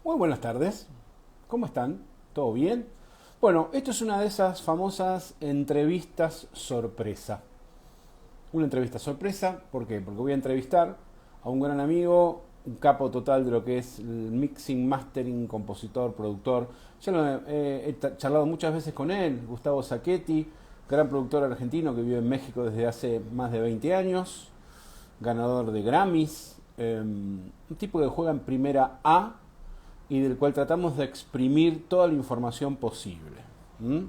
Muy buenas tardes. ¿Cómo están? ¿Todo bien? Bueno, esto es una de esas famosas entrevistas sorpresa. Una entrevista sorpresa, ¿por qué? Porque voy a entrevistar a un gran amigo, un capo total de lo que es el mixing, mastering, compositor, productor. Ya lo he charlado muchas veces con él, Gustavo Sacchetti, gran productor argentino que vive en México desde hace más de 20 años, ganador de Grammys, un tipo que juega en primera A y del cual tratamos de exprimir toda la información posible. ¿Mm?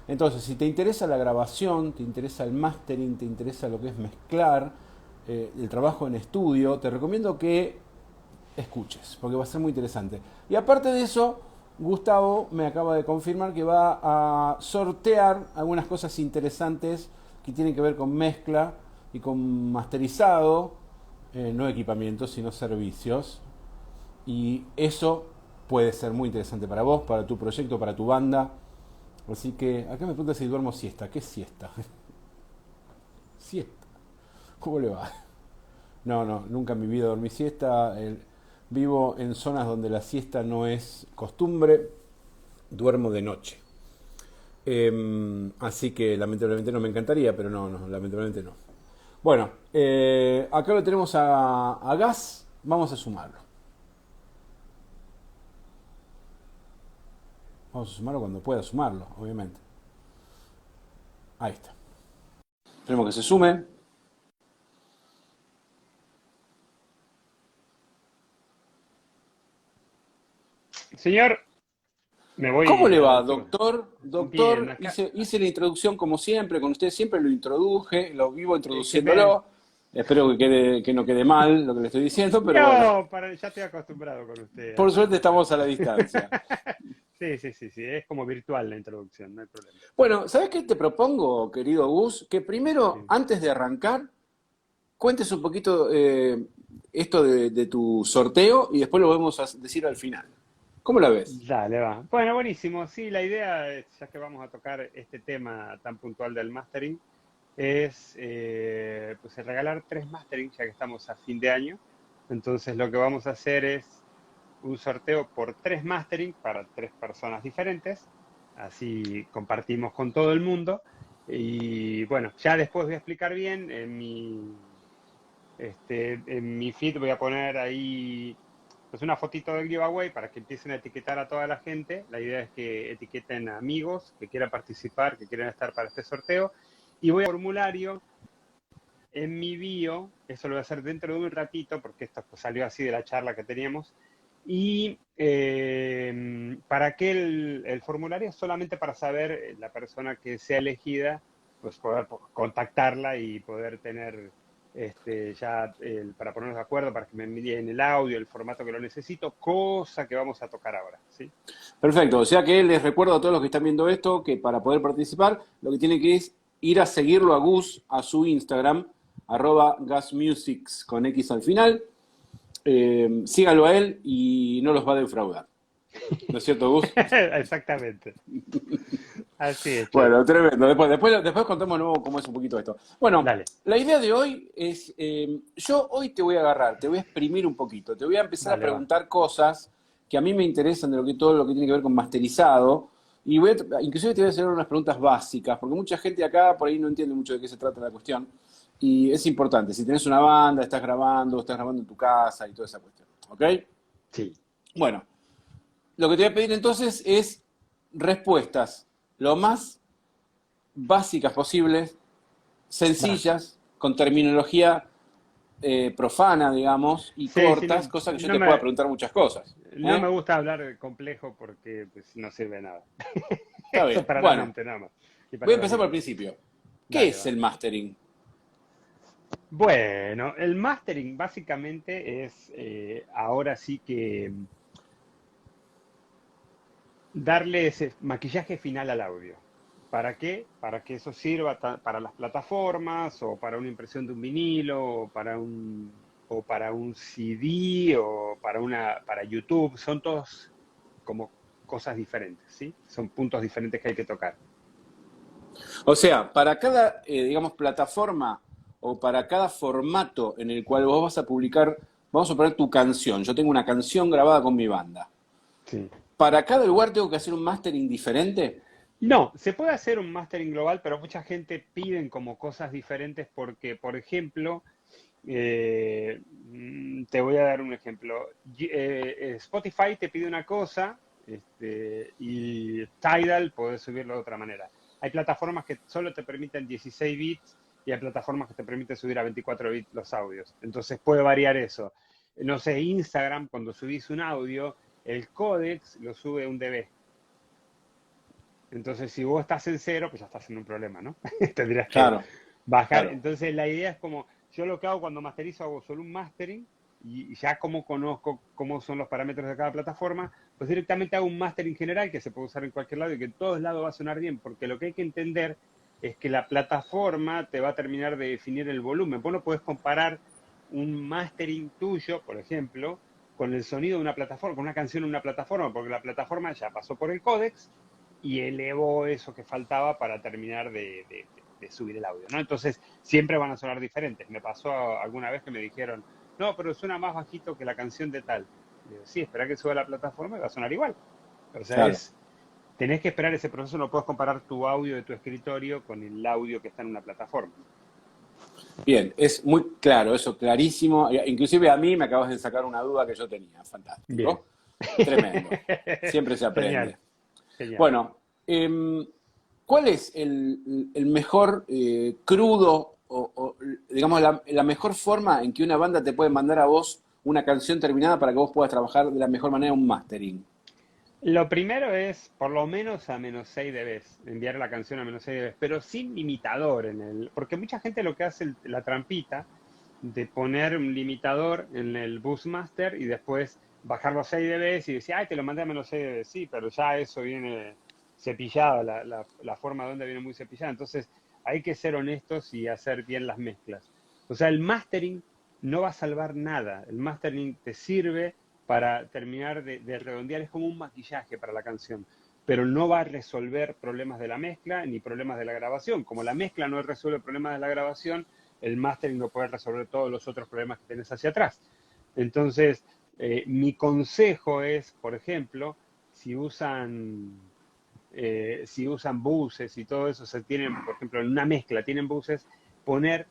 Entonces, si te interesa la grabación, te interesa el mastering, te interesa lo que es mezclar, el trabajo en estudio, te recomiendo que escuches, porque va a ser muy interesante. Y aparte de eso, Gustavo me acaba de confirmar que va a sortear algunas cosas interesantes que tienen que ver con mezcla y con masterizado, no equipamientos, sino servicios. Y eso puede ser muy interesante para vos, para tu proyecto, para tu banda. Así que acá me pregunta si duermo siesta. ¿Qué es siesta? Siesta. ¿Cómo le va? No, no, nunca en mi vida dormí siesta. Vivo en zonas donde la siesta no es costumbre. Duermo de noche. Así que lamentablemente no me encantaría, pero no, no, lamentablemente no. Bueno, acá lo tenemos a Gas. Vamos a sumarlo. Vamos a sumarlo cuando pueda sumarlo, obviamente. Ahí está. Esperemos que se sume. Señor, me ¿Cómo voy le a va, otro. doctor? Bien, Doctor, acá. hice la introducción como siempre, con usted siempre lo introduje, lo vivo Qué pena. introduciéndolo. Espero que no quede mal lo que le estoy diciendo, pero bueno, No, ya estoy acostumbrado con usted a por hacer suerte esas estamos a la cosas. distancia. Sí, sí, sí, sí, es como virtual la introducción, no hay problema. Bueno, ¿sabes qué te propongo, querido Gus? Que primero, Sí. antes de arrancar, cuentes un poquito esto de tu sorteo y después lo vamos a decir al final. ¿Cómo la ves? Dale, va. Bueno, buenísimo. Sí, la idea, ya que vamos a tocar este tema tan puntual del mastering, es pues regalar tres mastering, ya que estamos a fin de año. Entonces lo que vamos a hacer es un sorteo por tres mastering para tres personas diferentes. Así compartimos con todo el mundo. Y bueno, ya después voy a explicar bien. En mi feed voy a poner ahí pues una fotito del giveaway para que empiecen a etiquetar a toda la gente. La idea es que etiqueten a amigos que quieran participar, que quieran estar para este sorteo. Y voy a formulario en mi bio, eso lo voy a hacer dentro de un ratito, porque esto pues, salió así de la charla que teníamos. Y para qué el formulario es solamente para saber la persona que sea elegida, pues poder contactarla y poder tener para ponernos de acuerdo, para que me envíen el audio, el formato que lo necesito, cosa que vamos a tocar ahora, ¿sí? Perfecto, o sea que les recuerdo a todos los que están viendo esto que para poder participar lo que tienen que es ir a seguirlo a Gus a su Instagram, @gasmusics con X al final. Síganlo a él y no los va a defraudar. ¿No es cierto, Gus? Exactamente. Así es, Che. Bueno, tremendo. Después contamos luego cómo es un poquito esto. Bueno, Dale, la idea de hoy es, yo hoy te voy a agarrar, te voy a exprimir un poquito, te voy a empezar a dale, va. preguntar cosas que a mí me interesan de todo lo que tiene que ver con masterizado. Y inclusive te voy a hacer unas preguntas básicas, porque mucha gente acá por ahí no entiende mucho de qué se trata la cuestión. Y es importante, si tenés una banda, estás grabando en tu casa y toda esa cuestión. ¿Ok? Sí. Bueno, lo que te voy a pedir entonces es respuestas lo más básicas posibles, Dale. sencillas, con terminología profana, digamos, y Sí, sí, cortas, no, cosa que yo no te pueda me, preguntar muchas cosas. no me ¿Eh? gusta hablar complejo porque pues, no sirve de nada. Está Eso bien. para la Bueno, mente nada más. Y voy a para los empezar por el libros. principio. ¿Qué Dale, es va. el mastering? Bueno, el mastering básicamente es ahora sí que darle ese maquillaje final al audio. ¿Para qué? Para que eso sirva para las plataformas o para una impresión de un vinilo o para un CD o para YouTube. Son todos como cosas diferentes, ¿sí? Son puntos diferentes que hay que tocar. O sea, para cada, digamos, plataforma o para cada formato en el cual vos vas a publicar, vamos a poner tu canción. Yo tengo una canción grabada con mi banda. Sí. ¿Para cada lugar tengo que hacer un mastering diferente? No, se puede hacer un mastering global, pero mucha gente piden como cosas diferentes porque, por ejemplo, te voy a dar un ejemplo. Spotify te pide una cosa, y Tidal podés subirlo de otra manera. Hay plataformas que solo te permiten 16 bits y hay plataformas que te permiten subir a 24 bits los audios. Entonces puede variar eso. No sé, Instagram, cuando subís un audio, el códex lo sube un dB. Entonces, si vos estás en cero, pues ya estás en un problema, ¿no? Tendrías que Claro, bajar. claro. Entonces, la idea es como, yo lo que hago cuando masterizo, hago solo un mastering y ya como conozco cómo son los parámetros de cada plataforma, pues directamente hago un mastering general que se puede usar en cualquier lado y que en todos lados va a sonar bien, porque lo que hay que entender es que la plataforma te va a terminar de definir el volumen. Vos no podés comparar un mastering tuyo, por ejemplo, con el sonido de una plataforma, con una canción en una plataforma, porque la plataforma ya pasó por el códex y elevó eso que faltaba para terminar de subir el audio, ¿no? Entonces, siempre van a sonar diferentes. Me pasó alguna vez que me dijeron, no, pero suena más bajito que la canción de tal. Le digo, sí, espera que suba la plataforma y va a sonar igual. O sea, Claro. tenés que esperar ese proceso, no puedes comparar tu audio de tu escritorio con el audio que está en una plataforma. Bien, es muy claro, eso clarísimo. Inclusive a mí me acabas de sacar una duda que yo tenía. Bien. Fantástico. Tremendo. Siempre se Genial, aprende. genial. Bueno, ¿cuál es el mejor crudo o, digamos, la mejor forma en que una banda te puede mandar a vos una canción terminada para que vos puedas trabajar de la mejor manera un mastering? Lo primero es, por lo menos a menos 6 dBs, enviar la canción a menos 6 dBs, pero sin limitador en el, porque mucha gente lo que hace la trampita de poner un limitador en el bus master y después bajar los 6 dBs y decir, ay, te lo mandé a menos 6 dBs, sí, pero ya eso viene cepillado, la forma de onda viene muy cepillada, entonces hay que ser honestos y hacer bien las mezclas. O sea, el mastering no va a salvar nada, el mastering te sirve para terminar de redondear, es como un maquillaje para la canción, pero no va a resolver problemas de la mezcla ni problemas de la grabación. Como la mezcla no resuelve problemas de la grabación, el mastering no puede resolver todos los otros problemas que tenés hacia atrás. Entonces, mi consejo es, por ejemplo, si usan, si usan buses y todo eso, se tienen, por ejemplo, en una mezcla tienen buses, poner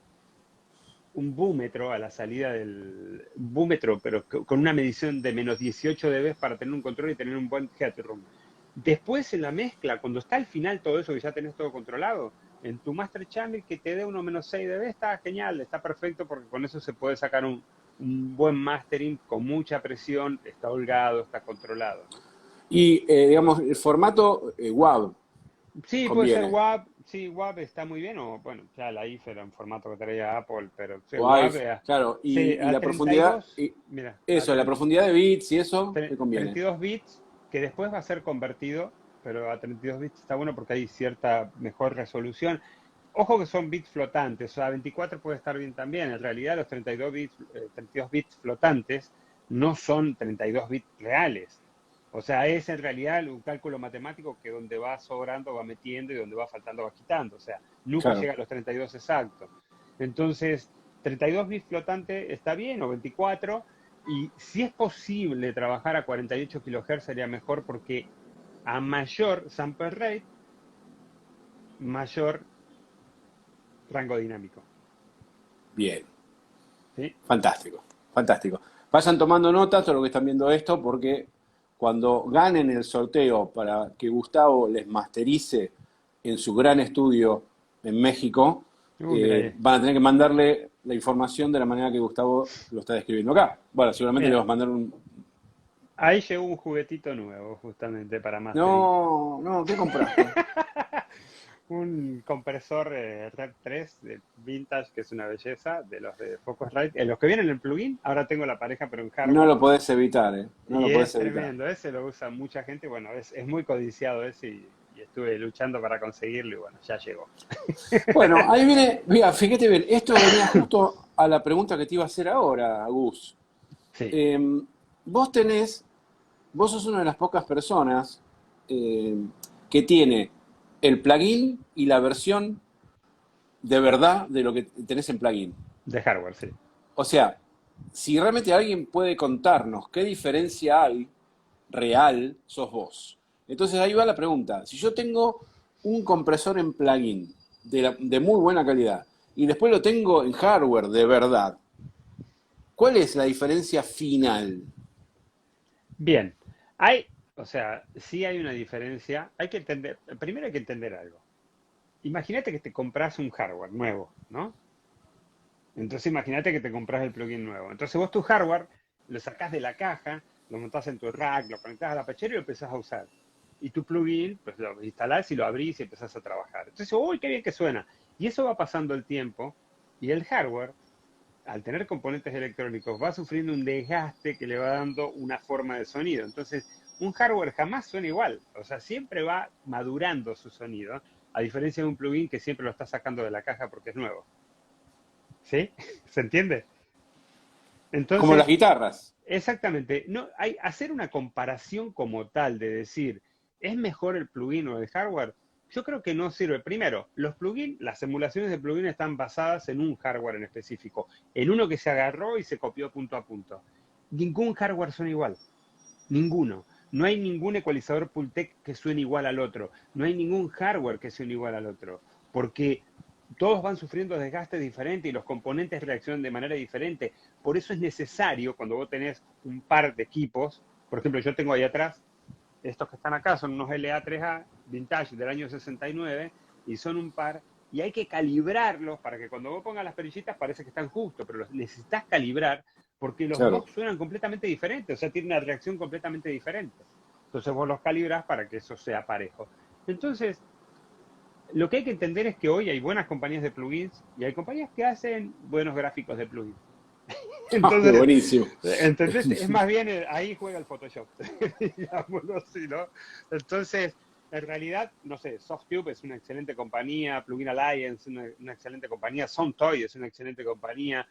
un búmetro a la salida del búmetro, pero con una medición de menos 18 dB para tener un control y tener un buen headroom. Después en la mezcla, cuando está al final todo eso que ya tenés todo controlado, en tu master channel que te dé uno menos 6 dB está genial, está perfecto porque con eso se puede sacar un buen mastering con mucha presión, está holgado, está controlado, ¿no? Y, digamos, el formato WAV Sí, puede ser conviene. WAV, sí, WAV está muy bien, o bueno, ya la IF era un formato que traía Apple, pero sí, O WAV, AIF, claro. sí, Y a la treinta y profundidad, dos mira, a eso, la profundidad de bits y eso, ¿qué conviene? 32 bits, que después va a ser convertido, pero a 32 bits está bueno porque hay cierta mejor resolución. Ojo que son bits flotantes, o sea, 24 puede estar bien también. En realidad los 32 bits flotantes no son 32 bits reales. O sea, es en realidad un cálculo matemático que donde va sobrando va metiendo y donde va faltando va quitando. O sea, nunca Claro. llega a los 32 exactos. Entonces, 32 bits flotante está bien, o 24, y si es posible trabajar a 48 kHz sería mejor porque a mayor sample rate, mayor rango dinámico. Bien. ¿Sí? Fantástico. Fantástico. Vayan tomando notas todo lo que están viendo esto porque cuando ganen el sorteo para que Gustavo les masterice en su gran estudio en México, Mira ahí. van a tener que mandarle la información de la manera que Gustavo lo está describiendo acá. Bueno, seguramente le vas Mira, a mandar un... ahí llegó un juguetito nuevo justamente para mastering. No, no, ¿qué compraste? Un compresor Red 3 de Vintage, que es una belleza, de los de Focusrite. Los que vienen en el plugin, ahora tengo la pareja, pero en No hardware. lo podés evitar, ¿eh? No lo Y podés es evitar. tremendo, ese lo usa mucha gente. Bueno, es muy codiciado ese y estuve luchando para conseguirlo y bueno, ya llegó. Bueno, ahí viene, mira, fíjate bien, esto venía justo a la pregunta que te iba a hacer ahora, Gus. Sí, Eh, vos tenés, vos sos una de las pocas personas eh, que tiene el plugin y la versión de verdad de lo que tenés en plugin. de hardware, sí. O sea, si realmente alguien puede contarnos qué diferencia hay real sos vos. Entonces ahí va la pregunta. Si yo tengo un compresor en plugin de muy buena calidad y después lo tengo en hardware de verdad, ¿cuál es la diferencia final? Bien, o sea, sí hay una diferencia. Hay que entender, primero hay que entender algo. Imagínate que te compras un hardware nuevo, ¿no? Entonces imagínate que te compras el plugin nuevo. Entonces vos tu hardware lo sacás de la caja, lo montás en tu rack, lo conectás a la pechera y lo empezás a usar. Y tu plugin, pues lo instalás y lo abrís y empezás a trabajar. Entonces, uy, qué bien que suena. Y eso va pasando el tiempo y el hardware, al tener componentes electrónicos, va sufriendo un desgaste que le va dando una forma de sonido. Entonces, un hardware jamás suena igual. O sea, siempre va madurando su sonido, a diferencia de un plugin que siempre lo está sacando de la caja porque es nuevo. ¿Sí? ¿Se entiende? Como las Entonces, guitarras. exactamente, no hay hacer una comparación como tal de decir, ¿es mejor el plugin o el hardware? Yo creo que no sirve. Primero, los plugins, las emulaciones de plugin están basadas en un hardware en específico, en uno que se agarró y se copió punto a punto. Ningún hardware suena igual, ninguno. No hay ningún ecualizador Pultec que suene igual al otro. No hay ningún hardware que suene igual al otro. Porque todos van sufriendo desgastes diferentes y los componentes reaccionan de manera diferente. Por eso es necesario, cuando vos tenés un par de equipos, por ejemplo, yo tengo ahí atrás, estos que están acá son unos LA3A vintage del año 69 y son un par, y hay que calibrarlos para que cuando vos pongas las perillitas parece que están justos, pero los necesitas calibrar porque los Claro. dos suenan completamente diferentes, o sea, tienen una reacción completamente diferente. Entonces vos los calibras para que eso sea parejo. Entonces, lo que hay que entender es que hoy hay buenas compañías de plugins y hay compañías que hacen buenos gráficos de plugins. Ah, Entonces, buenísimo. ¿entendés? Es más bien, ahí juega el Photoshop, digámoslo así, ¿no? Entonces, en realidad, no sé, Softube es una excelente compañía, Plugin Alliance es una excelente compañía, Soundtoy es una excelente compañía.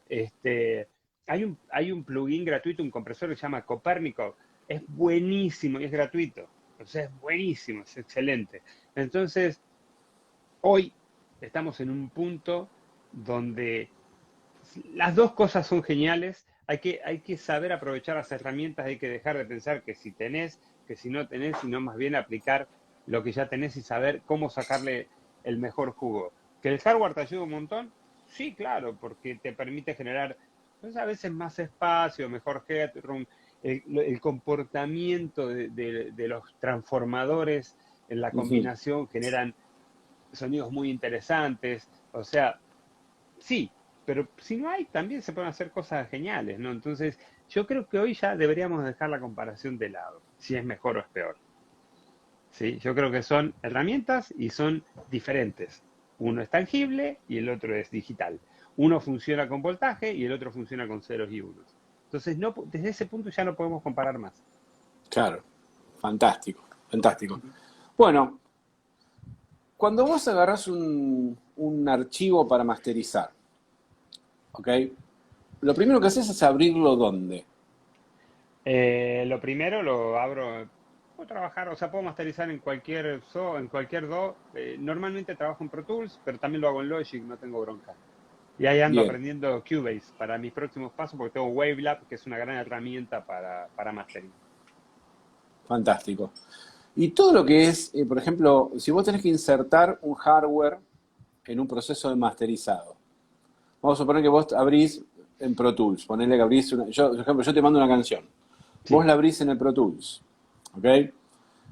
Este, hay un plugin gratuito, un compresor que se llama Copernico, es buenísimo y es gratuito. O sea, es buenísimo, es excelente. Entonces, hoy estamos en un punto donde las dos cosas son geniales. Hay que saber aprovechar las herramientas, hay que dejar de pensar que si tenés, que si no tenés, sino más bien aplicar lo que ya tenés y saber cómo sacarle el mejor jugo. ¿Que el hardware te ayuda un montón? Sí, claro, porque te permite generar pues, a veces más espacio, mejor headroom, el comportamiento de los transformadores en la Ujú. combinación generan sonidos muy interesantes. O sea, sí, pero si no hay, también se pueden hacer cosas geniales, ¿no? Entonces, yo creo que hoy ya deberíamos dejar la comparación de lado, si es mejor o es peor. ¿Sí? Yo creo que son herramientas y son diferentes. Uno es tangible y el otro es digital. Uno funciona con voltaje y el otro funciona con ceros y unos. Entonces, no, desde ese punto ya no podemos comparar más. Claro. Fantástico. Fantástico. Bueno, cuando vos agarrás un archivo para masterizar, ¿ok? Lo primero que haces es abrirlo ¿dónde? Lo primero lo abro, puedo trabajar, o sea, puedo masterizar en cualquier en cualquier DAW. Normalmente trabajo en Pro Tools, pero también lo hago en Logic, no tengo bronca. Y ahí ando Bien, aprendiendo Cubase para mis próximos pasos, porque tengo Wavelab, que es una gran herramienta para mastering. fantástico. Y todo lo que es, por ejemplo, si vos tenés que insertar un hardware en un proceso de masterizado. Vamos a suponer que vos abrís en Pro Tools, ponele que abrís yo, por ejemplo, yo te mando una canción. Vos Sí, la abrís en el Pro Tools, ¿ok?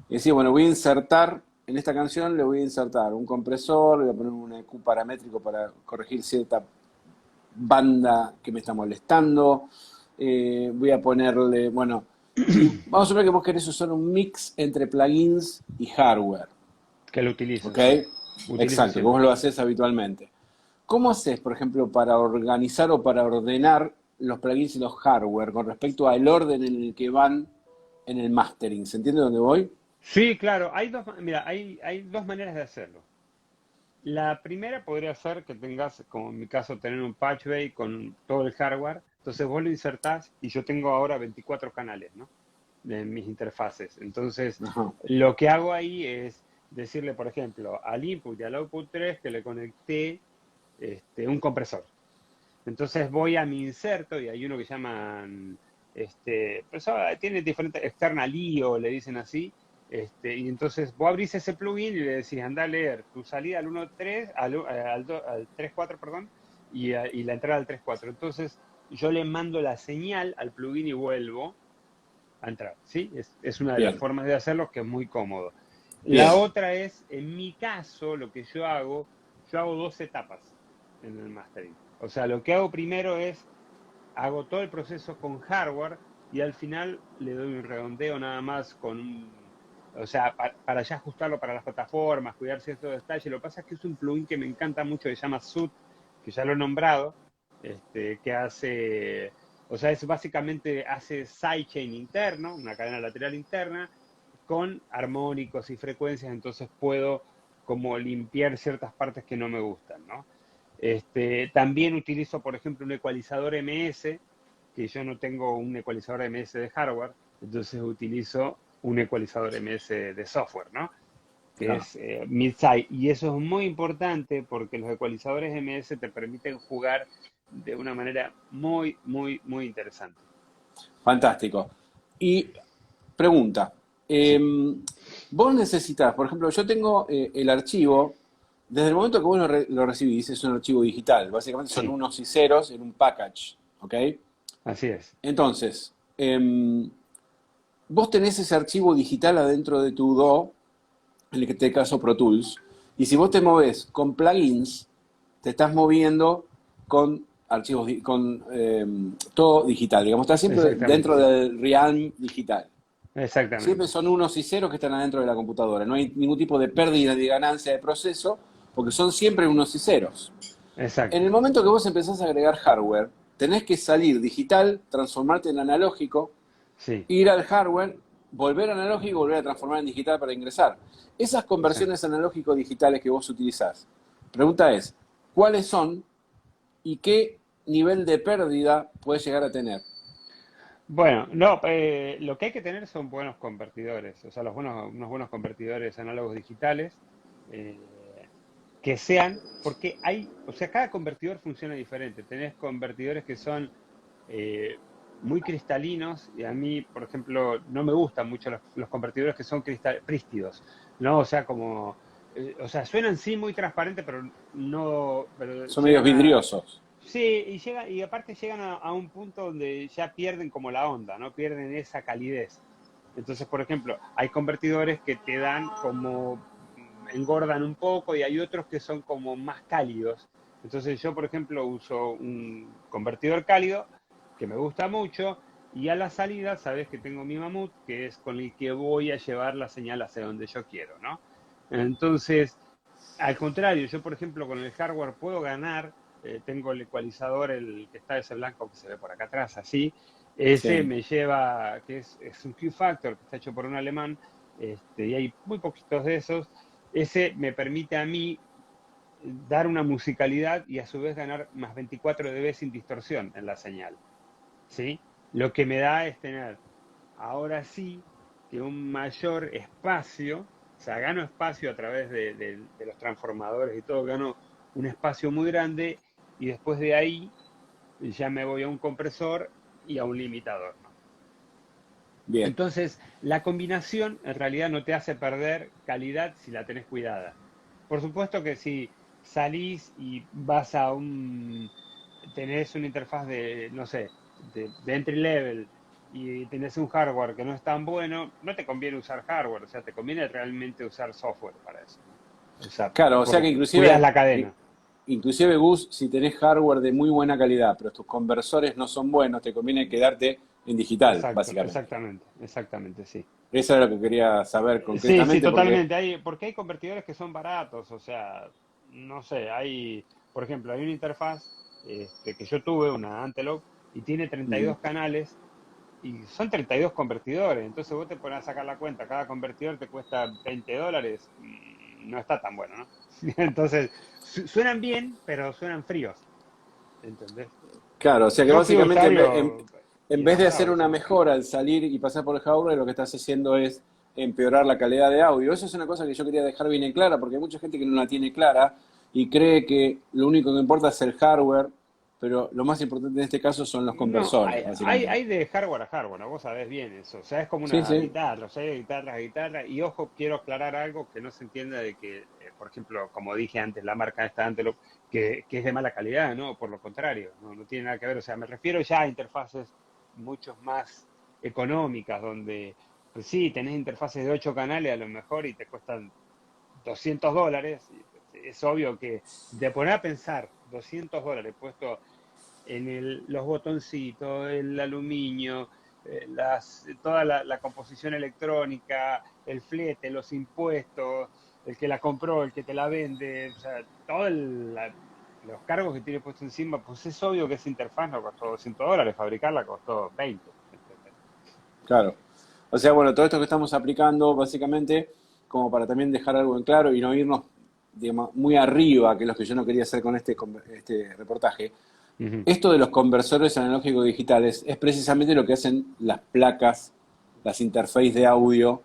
Y decís, bueno, voy a insertar, en esta canción le voy a insertar un compresor, le voy a poner un EQ paramétrico para corregir cierta banda que me está molestando, voy a ponerle, bueno, y vamos a suponer que vos querés usar un mix entre plugins y hardware, que lo utilizo, ¿ok? sí. Utilizo Exacto, vos siempre. lo haces habitualmente. ¿Cómo haces, por ejemplo, para organizar o para ordenar los plugins y los hardware con respecto al orden en el que van en el mastering? ¿Se entiende dónde voy? Sí, claro, mira, hay dos maneras de hacerlo. La primera podría ser que tengas, como en mi caso, tener un patch bay con todo el hardware. Entonces vos lo insertás y yo tengo ahora 24 canales, ¿no? De mis interfaces. Entonces, Ajá. lo que hago ahí es decirle, por ejemplo, al input y al output 3 que le conecté un compresor. Entonces voy a mi inserto y hay uno que llaman Pues ahora tiene diferentes, external IO, le dicen así, y entonces vos abrís ese plugin y le decís, anda a leer tu salida al 1.3, al 3.4, perdón, y la entrada al 3.4. Entonces yo le mando la señal al plugin y vuelvo a entrar, ¿sí? Es una de las Bien, formas de hacerlo que es muy cómodo. La bien, otra es, en mi caso, lo que yo hago dos etapas en el mastering. O sea, lo que hago primero es, hago todo el proceso con hardware y al final le doy un redondeo nada más con o sea, para ya ajustarlo para las plataformas, cuidar ciertos detalles. Lo que pasa es que es un plugin que me encanta mucho, que se llama Sud, que ya lo he nombrado, que hace, o sea, es básicamente hace sidechain interno, una cadena lateral interna, con armónicos y frecuencias, entonces puedo como limpiar ciertas partes que no me gustan, ¿no? También utilizo, por ejemplo, un ecualizador MS, que yo no tengo un ecualizador MS de hardware, entonces utilizo un ecualizador MS de software, ¿no? Que claro. es mid-side. Y eso es muy importante porque los ecualizadores MS te permiten jugar de una manera muy, muy, muy interesante. Fantástico. Y pregunta, Sí, vos necesitas, por ejemplo, yo tengo el archivo, desde el momento que vos lo recibís, es un archivo digital, básicamente son sí, unos y ceros en un package, ¿ok? así es. Entonces, vos tenés ese archivo digital adentro de tu DAW, en este caso Pro Tools, y si vos te movés con plugins, te estás moviendo con archivos, con todo digital, digamos, estás siempre Exactamente, dentro sí. del realm digital. Siempre Exactamente. son unos y ceros que están adentro de la computadora. No hay ningún tipo de pérdida de ganancia de proceso, porque son siempre unos y ceros. En Exacto. el momento que vos empezás a agregar hardware, tenés que salir digital, transformarte en analógico, Sí, ir al hardware, volver a analógico y volver a transformar en digital para ingresar. Esas exacto. conversiones analógico-digitales que vos utilizás, pregunta es, ¿cuáles son y qué nivel de pérdida puedes llegar a tener? Bueno, no, lo que hay que tener son buenos convertidores, o sea, unos buenos convertidores análogos digitales, eh, que sean, porque hay, o sea, cada convertidor funciona diferente. Tenés convertidores que son eh, muy cristalinos y a mí, por ejemplo, no me gustan mucho los convertidores que son prístidos, ¿no? O sea, como, o sea, suenan sí muy transparentes, pero no, pero Son medios llegan a, vidriosos. sí, y aparte llegan a un punto donde ya pierden como la onda, ¿no? Pierden esa calidez. Entonces, por ejemplo, hay convertidores que te dan como, engordan un poco y hay otros que son como más cálidos. Entonces yo, por ejemplo, uso un convertidor cálido que me gusta mucho y a la salida, sabes que tengo mi Mamut, que es con el que voy a llevar la señal hacia donde yo quiero, ¿no? Entonces, al contrario, yo, por ejemplo, con el hardware puedo ganar, tengo el ecualizador, el que está ese blanco que se ve por acá atrás, así, ese Sí. me lleva, que es un Q-Factor, que está hecho por un alemán, y hay muy poquitos de esos, ese me permite a mí dar una musicalidad y a su vez ganar más 24 dB sin distorsión en la señal, ¿sí? Lo que me da es tener, ahora sí, que un mayor espacio, o sea, gano espacio a través de los transformadores y todo, gano un espacio muy grande y después de ahí ya me voy a un compresor y a un limitador, ¿no? Bien. Entonces, la combinación en realidad no te hace perder calidad si la tenés cuidada. Por supuesto que si salís y vas a tenés una interfaz de, no sé, de entry level y tenés un hardware que no es tan bueno, no te conviene usar hardware, o sea, te conviene realmente usar software para eso, ¿no? O sea, Claro, o sea que porque cuidas inclusive, la cadena. inclusive Gus, si tenés hardware de muy buena calidad, pero tus conversores no son buenos, te conviene quedarte en digital, Exacto, básicamente. exactamente, exactamente, sí. Eso era lo que quería saber Sí, sí, concretamente porque... totalmente. Porque hay convertidores que son baratos, o sea, no sé, por ejemplo, hay una interfaz que yo tuve, una Antelope, y tiene Ujú. 32 canales y son 32 convertidores. Entonces vos te pones a sacar la cuenta, cada convertidor te cuesta $20, no está tan bueno, ¿no? Entonces, suenan bien, pero suenan fríos, ¿entendés? Claro, o sea que Yo fui a básicamente usarlo en vez de hacer inadaptado, una sí. mejora al salir y pasar por el hardware, lo que estás haciendo es empeorar la calidad de audio. Eso es una cosa que yo quería dejar bien en clara, porque hay mucha gente que no la tiene clara y cree que lo único que importa es el hardware, pero lo más importante en este caso son los No, conversores, básicamente. hay de hardware a hardware, ¿no? Vos sabés bien eso. O sea, es como Sí, una sí, guitarra, o sea, hay guitarras, guitarras. Y ojo, quiero aclarar algo que no se entienda de que, por ejemplo, como dije antes, la marca esta Antelope, que es de mala calidad, ¿no? Por lo contrario, no tiene nada que ver. O sea, me refiero ya a interfaces mucho más económicas, donde, pues sí, tenés interfaces de 8 canales a lo mejor y te cuestan $200. Y es obvio que de poner a pensar $200 puesto en los botoncitos, el aluminio, toda la composición electrónica, el flete, los impuestos, el que la compró, el que te la vende, o sea, todos los cargos que tiene puesto encima, pues es obvio que esa interfaz no costó $200, fabricarla costó 20, ¿entendés? claro. O sea, bueno, todo esto que estamos aplicando, básicamente, como para también dejar algo en claro y no irnos, digamos, muy arriba, que es lo que yo no quería hacer con este reportaje. Ujú. Esto de los conversores analógicos digitales es precisamente lo que hacen las placas, las interfaces de audio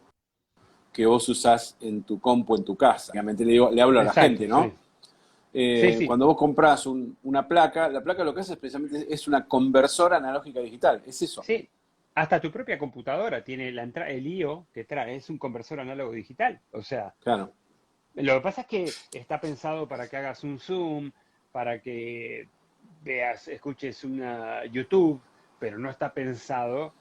que vos usás en tu compu, en tu casa. Obviamente le hablo a la Exacto, gente, sí. ¿no? Sí, sí, Cuando vos comprás una placa, la placa lo que hace es precisamente es una conversora analógica digital. Es eso. sí. Hasta tu propia computadora tiene el I/O que trae, es un conversor análogo digital. O sea, Claro, lo que pasa es que está pensado para que hagas un Zoom, para que veas, escuches una YouTube, pero no está pensado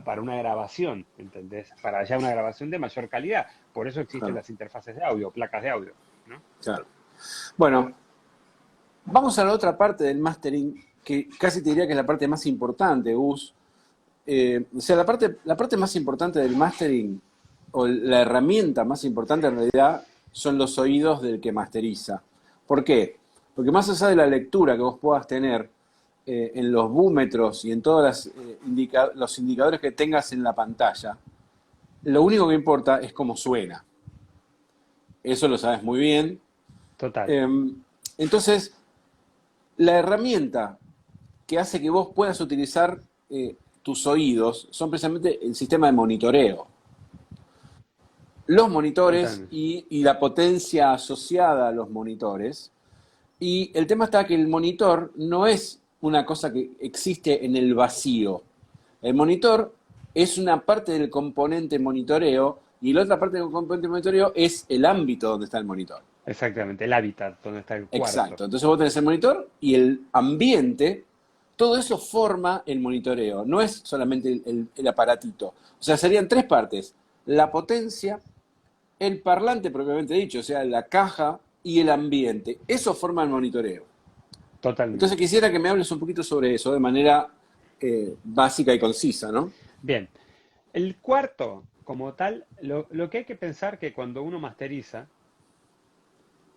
para una grabación, ¿entendés? Para ya una grabación de mayor calidad. Por eso existen claro, las interfaces de audio, placas de audio, ¿no? claro. Bueno, vamos a la otra parte del mastering, que casi te diría que es la parte más importante, Gus. O sea, la parte más importante del mastering, o la herramienta más importante en realidad, son los oídos del que masteriza. ¿Por qué? Porque más allá de la lectura que vos puedas tener en los búmetros y en todos los indicadores que tengas en la pantalla, lo único que importa es cómo suena. Eso lo sabes muy bien. Total. Eh, entonces, la herramienta que hace que vos puedas utilizar tus oídos son precisamente el sistema de monitoreo. Los monitores Totalmente. y la potencia asociada a los monitores. Y el tema está que el monitor no es una cosa que existe en el vacío. El monitor es una parte del componente monitoreo y la otra parte del componente monitoreo es el ámbito donde está el monitor. Exactamente, el hábitat, donde está el cuarto. Exacto. Entonces vos tenés el monitor y el ambiente, todo eso forma el monitoreo, no es solamente el aparatito. O sea, serían tres partes: la potencia, el parlante propiamente dicho, o sea, la caja y el ambiente. Eso forma el monitoreo. Entonces Totalmente. quisiera que me hables un poquito sobre eso de manera básica y concisa, ¿no? Bien, el cuarto, como tal, lo que hay que pensar que cuando uno masteriza,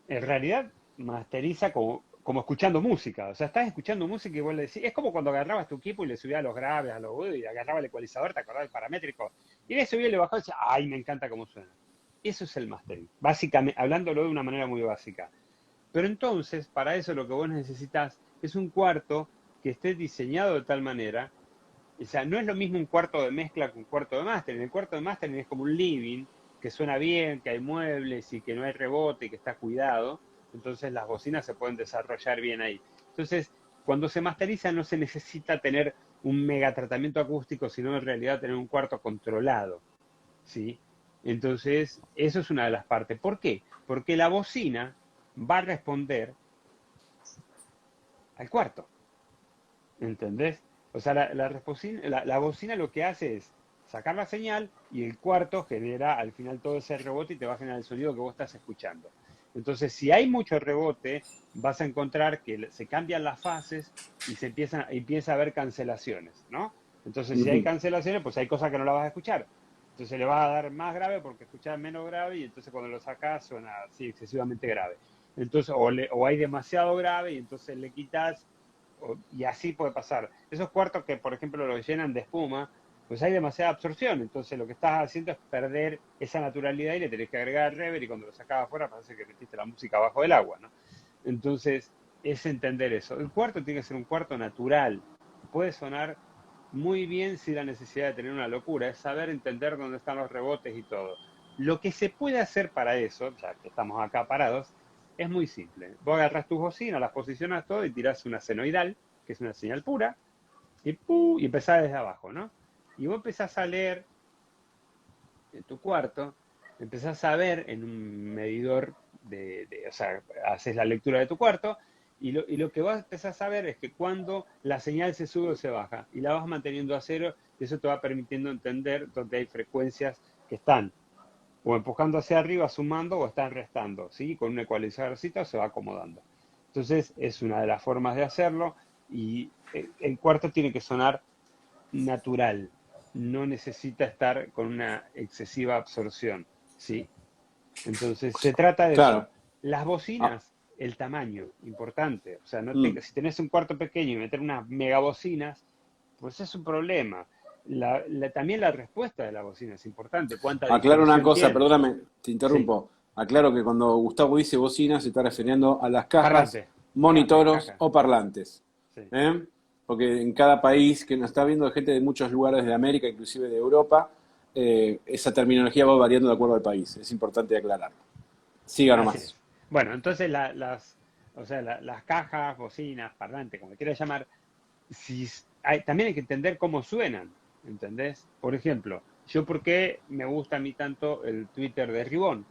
en realidad masteriza como escuchando música. O sea, estás escuchando música y vos le decís, es como cuando agarrabas tu equipo y le subías los graves, a los agudos y agarraba el ecualizador, te acordás del paramétrico, y le subía y le bajaba y decía, ay, me encanta cómo suena. Eso es el mastering, básicamente, hablándolo de una manera muy básica. Pero entonces, para eso lo que vos necesitas es un cuarto que esté diseñado de tal manera, o sea, no es lo mismo un cuarto de mezcla que un cuarto de mastering. El cuarto de mastering es como un living, que suena bien, que hay muebles y que no hay rebote y que está cuidado. Entonces las bocinas se pueden desarrollar bien ahí. Entonces, cuando se masteriza no se necesita tener un mega tratamiento acústico, sino en realidad tener un cuarto controlado, ¿sí? Entonces, eso es una de las partes. ¿Por qué? Porque la bocina va a responder al cuarto. ¿Entendés? O sea, la bocina lo que hace es sacar la señal y el cuarto genera al final todo ese rebote y te va a generar el sonido que vos estás escuchando. Entonces, si hay mucho rebote, vas a encontrar que se cambian las fases y empieza a haber cancelaciones, ¿no? Entonces, si hay Ujú. cancelaciones, pues hay cosas que no la vas a escuchar. Entonces le vas a dar más grave porque escuchas menos grave y entonces cuando lo sacas suena así excesivamente grave. Entonces, o hay demasiado grave y entonces le quitas y así puede pasar. Esos cuartos que, por ejemplo, los llenan de espuma, pues hay demasiada absorción. Entonces, lo que estás haciendo es perder esa naturalidad y le tenés que agregar reverb y cuando lo sacas afuera parece que metiste la música abajo del agua, ¿no? Entonces, es entender eso. El cuarto tiene que ser un cuarto natural. Puede sonar muy bien sin la necesidad de tener una locura. Es saber entender dónde están los rebotes y todo. Lo que se puede hacer para eso, ya que estamos acá parados, es muy simple. Vos agarrás tus bocinas, las posicionas todo y tirás una senoidal, que es una señal pura, y, ¡pu! Y empezás desde abajo, ¿no? Y vos empezás a leer en tu cuarto, empezás a ver en un medidor o sea, haces la lectura de tu cuarto, y lo que vas a empezar a ver es que cuando la señal se sube o se baja, y la vas manteniendo a cero, y eso te va permitiendo entender dónde hay frecuencias que están o empujando hacia arriba, sumando, o están restando, ¿sí? Con un ecualizadorcito se va acomodando. Entonces, es una de las formas de hacerlo, y el cuarto tiene que sonar natural, no necesita estar con una excesiva absorción, ¿sí? Entonces, se trata de Claro. eso. Las Ah, bocinas, el tamaño, importante. O sea, mm. si tenés un cuarto pequeño y meter unas megabocinas, pues es un problema. También la respuesta de la bocina es importante. ¿Cuánta Aclaro una distorsión cosa, tiene? perdóname, te Sí, interrumpo. Aclaro que cuando Gustavo dice bocina se está refiriendo a las cajas, parlante, monitoros caja. o parlantes. Sí. ¿Eh? Porque en cada país que nos está viendo gente de muchos lugares de América, inclusive de Europa, esa terminología va variando de acuerdo al país. Es importante aclararlo. Siga Así nomás. es. Bueno, entonces o sea, las cajas, bocinas, parlantes, como quieras llamar, también hay que entender cómo suenan, ¿entendés? Por ejemplo, yo por qué me gusta a mí tanto el Twitter de Ribón,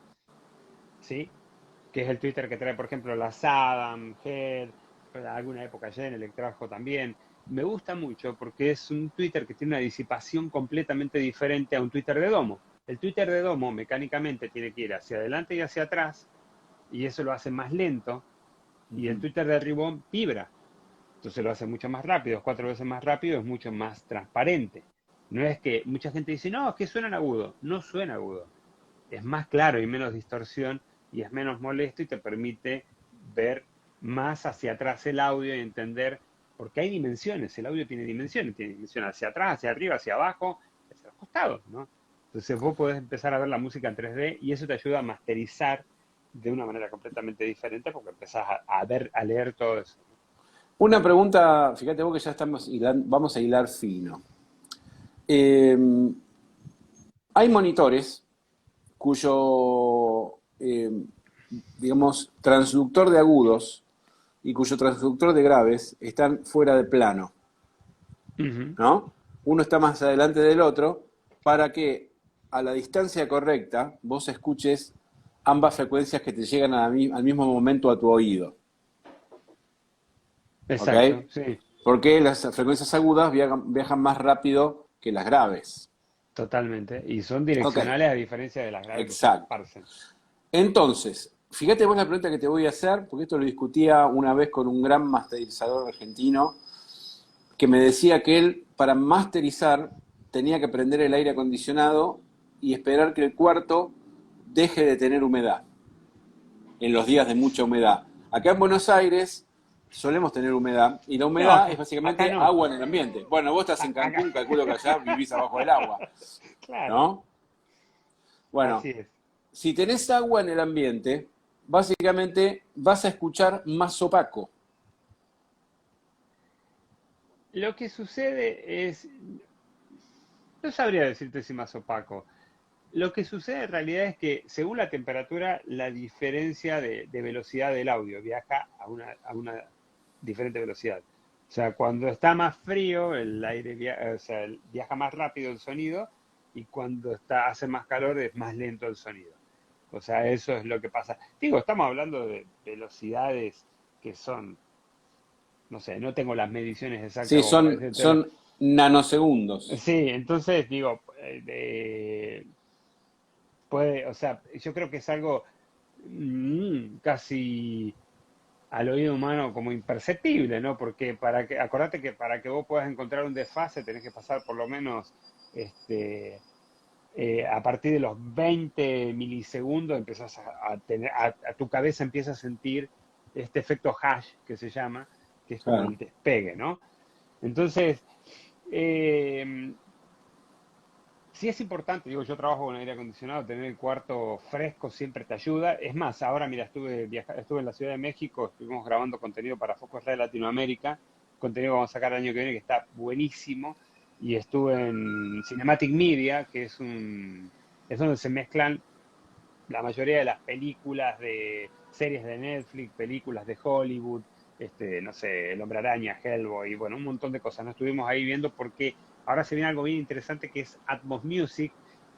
¿sí? Que es el Twitter que trae, por ejemplo, la Adam, Head, alguna época Jenner, el trajo también. Me gusta mucho porque es un Twitter que tiene una disipación completamente diferente a un Twitter de domo. El Twitter de domo mecánicamente tiene que ir hacia adelante y hacia atrás, y eso lo hace más lento, y el Ujú. Twitter de Ribón vibra. Entonces lo hace mucho más rápido, es 4 veces más rápido, es mucho más transparente. No es que mucha gente dice, no, es que suena agudo. No suena agudo. Es más claro y menos distorsión, y es menos molesto, y te permite ver más hacia atrás el audio y entender, porque hay dimensiones, el audio tiene dimensiones hacia atrás, hacia arriba, hacia abajo, hacia los costados, ¿no? Entonces vos podés empezar a ver la música en 3D, y eso te ayuda a masterizar de una manera completamente diferente, porque empezás a ver, a leer todo eso. Una pregunta, fíjate vos que ya estamos vamos a hilar fino. Eh, Hay monitores cuyo, digamos, transductor de agudos y cuyo transductor de graves están fuera de plano, Ujú. ¿no? Uno está más adelante del otro para que a la distancia correcta vos escuches ambas frecuencias que te llegan al mismo momento a tu oído, ¿ok? Exacto, sí, Porque las frecuencias agudas viajan más rápido que las graves. totalmente. Y son Ok, direccionales a diferencia de las graves que se exacto. esparcen. Entonces, fíjate vos la pregunta que te voy a hacer, porque esto lo discutía una vez con un gran masterizador argentino, que me decía que él, para masterizar, tenía que prender el aire acondicionado y esperar que el cuarto deje de tener humedad, en los días de mucha humedad. Acá en Buenos Aires solemos tener humedad, y la No, humedad es acá básicamente no. agua en el ambiente. Bueno, vos estás en Acá. Cancún, calculo que allá vivís abajo del agua, Claro, ¿no? Bueno, así es. si tenés agua en el ambiente, básicamente vas a escuchar más opaco. Lo que sucede es, no sabría decirte si más opaco. Lo que sucede en realidad es que según la temperatura, la diferencia de velocidad del audio viaja a una diferente velocidad. O sea, cuando está más frío, el aire o sea, viaja más rápido el sonido, y cuando hace más calor es más lento el sonido. O sea, eso es lo que pasa. Digo, estamos hablando de velocidades que son, no sé, no tengo las mediciones exactas Sí, como para son, decírtelo. son nanosegundos. Sí, entonces digo, o sea, yo creo que es algo casi al oído humano como imperceptible, ¿no? Porque acordate que para que vos puedas encontrar un desfase tenés que pasar por lo menos, a partir de los 20 milisegundos empezás a tener, a tu cabeza empieza a sentir este efecto hash que se llama, que es como Claro. el despegue, ¿no? Entonces, eh, sí es importante, digo, yo trabajo con aire acondicionado, tener el cuarto fresco siempre te ayuda. Es más, ahora mira, estuve en la Ciudad de México, estuvimos grabando contenido para Focus Red Latinoamérica, contenido que vamos a sacar el año que viene que está buenísimo, y estuve en Cinematic Media, que es donde se mezclan la mayoría de las películas de series de Netflix, películas de Hollywood, no sé, El Hombre Araña, Hellboy, y bueno, un montón de cosas. Nos estuvimos ahí viendo porque ahora se viene algo bien interesante que es Atmos Music,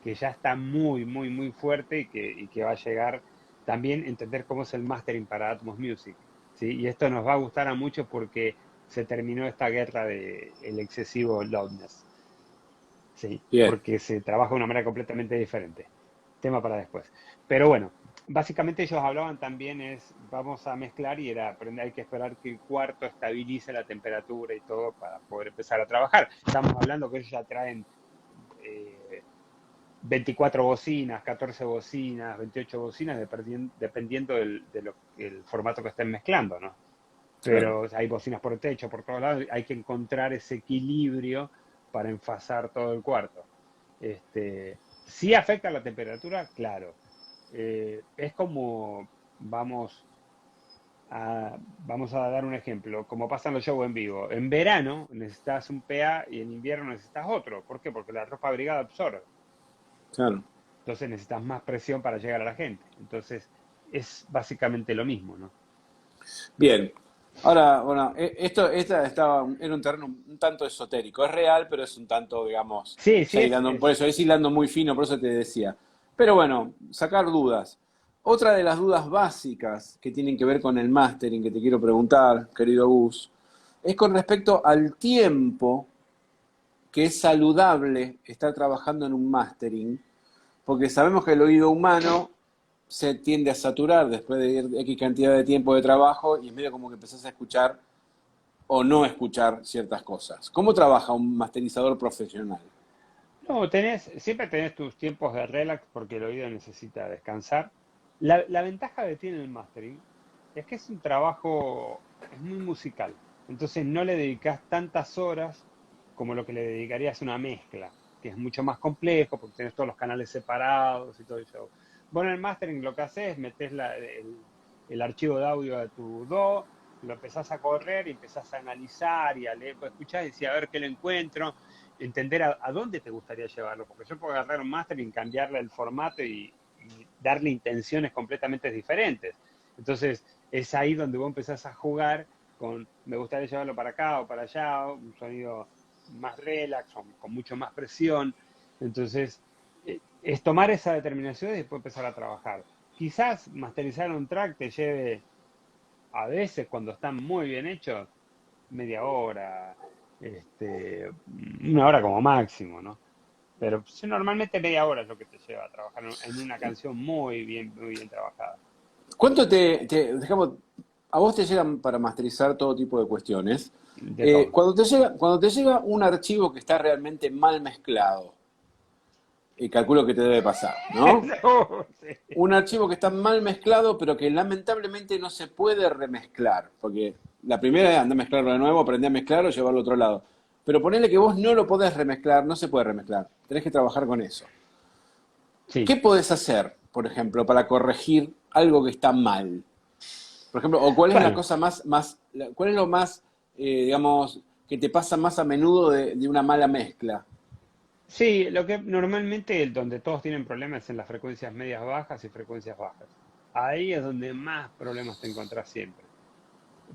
que ya está muy, muy, muy fuerte y que va a llegar también entender cómo es el mastering para Atmos Music, ¿sí? Y esto nos va a gustar a muchos porque se terminó esta guerra de el excesivo loudness, ¿sí? Bien, Porque se trabaja de una manera completamente diferente. Tema para después. Pero bueno, básicamente ellos hablaban también vamos a mezclar y hay que esperar que el cuarto estabilice la temperatura y todo para poder empezar a trabajar. Estamos hablando que ellos ya traen eh, 24 bocinas, 14 bocinas, 28 bocinas, dependiendo del formato que estén mezclando, ¿no? claro. Pero hay bocinas por el techo, por todos lados, hay que encontrar ese equilibrio para enfasar todo el cuarto. Sí afecta la temperatura, claro. Es como, vamos vamos a dar un ejemplo, como pasan los shows en vivo. En verano necesitas un PA y en invierno necesitas otro. ¿Por qué? Porque la ropa abrigada absorbe. Claro. Entonces necesitas más presión para llegar a la gente. Entonces es básicamente lo mismo, ¿no? Bien. Ahora, bueno, era un terreno un tanto esotérico. Es real, pero es un tanto, digamos, Sí, sí, ya hilando, por eso es hilando muy fino, por eso te decía. Pero bueno, sacar dudas. Otra de las dudas básicas que tienen que ver con el mastering que te quiero preguntar, querido Gus, es con respecto al tiempo que es saludable estar trabajando en un mastering, porque sabemos que el oído humano se tiende a saturar después de X cantidad de tiempo de trabajo y es medio como que empezás a escuchar o no escuchar ciertas cosas. ¿Cómo trabaja un masterizador profesional? no, siempre tenés tus tiempos de relax porque el oído necesita descansar. La ventaja que tiene el mastering es que es un trabajo, es muy musical. Entonces no le dedicas tantas horas como lo que le dedicarías a una mezcla, que es mucho más complejo porque tienes todos los canales separados y todo eso. Bueno, en el mastering lo que haces es metes el archivo de audio de tu DAW, lo empezás a correr y empezás a analizar y a leer, pues escuchás y decir, a ver qué lo encuentro, entender a dónde te gustaría llevarlo, porque yo puedo agarrar un mastering, cambiarle el formato y darle intenciones completamente diferentes. Entonces, es ahí donde vos empezás a jugar con, me gustaría llevarlo para acá o para allá, un sonido más relax, con mucho más presión. Entonces, es tomar esa determinación y después empezar a trabajar. Quizás masterizar un track te lleve, a veces, cuando están muy bien hechos, media hora, una hora como máximo, ¿no? Pero sí, normalmente media hora es lo que te lleva a trabajar en una canción muy bien trabajada. ¿Cuánto dejamos, a vos te llegan para masterizar todo tipo de cuestiones? De todo. Cuando te llega un archivo que está realmente mal mezclado, y calculo que te debe pasar, ¿no? Sí. Un archivo que está mal mezclado, pero que lamentablemente no se puede remezclar, porque la primera es andar a mezclarlo de nuevo, aprender a mezclarlo, llevarlo a otro lado. Pero ponele que vos no lo podés remezclar, no se puede remezclar, tenés que trabajar con eso. ¿Qué Sí. podés hacer, por ejemplo, para corregir algo que está mal? Por ejemplo, o cuál es la Bueno, cosa cuál es lo más, digamos, que te pasa más a menudo de una mala mezcla? sí, lo que normalmente donde todos tienen problemas es en las frecuencias medias bajas y frecuencias bajas. Ahí es donde más problemas te encontrás siempre.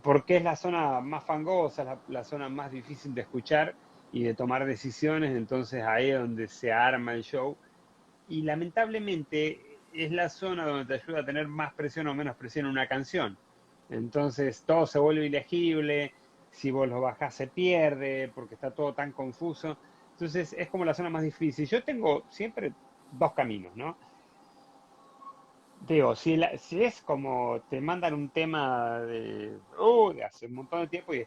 Porque es la zona más fangosa, la zona más difícil de escuchar y de tomar decisiones, entonces ahí es donde se arma el show. Y lamentablemente es la zona donde te ayuda a tener más presión o menos presión en una canción. Entonces todo se vuelve ilegible, si vos lo bajás se pierde, porque está todo tan confuso. Entonces es como la zona más difícil. Yo tengo siempre dos caminos, ¿no? Digo, si es como te mandan un tema de hace un montón de tiempo y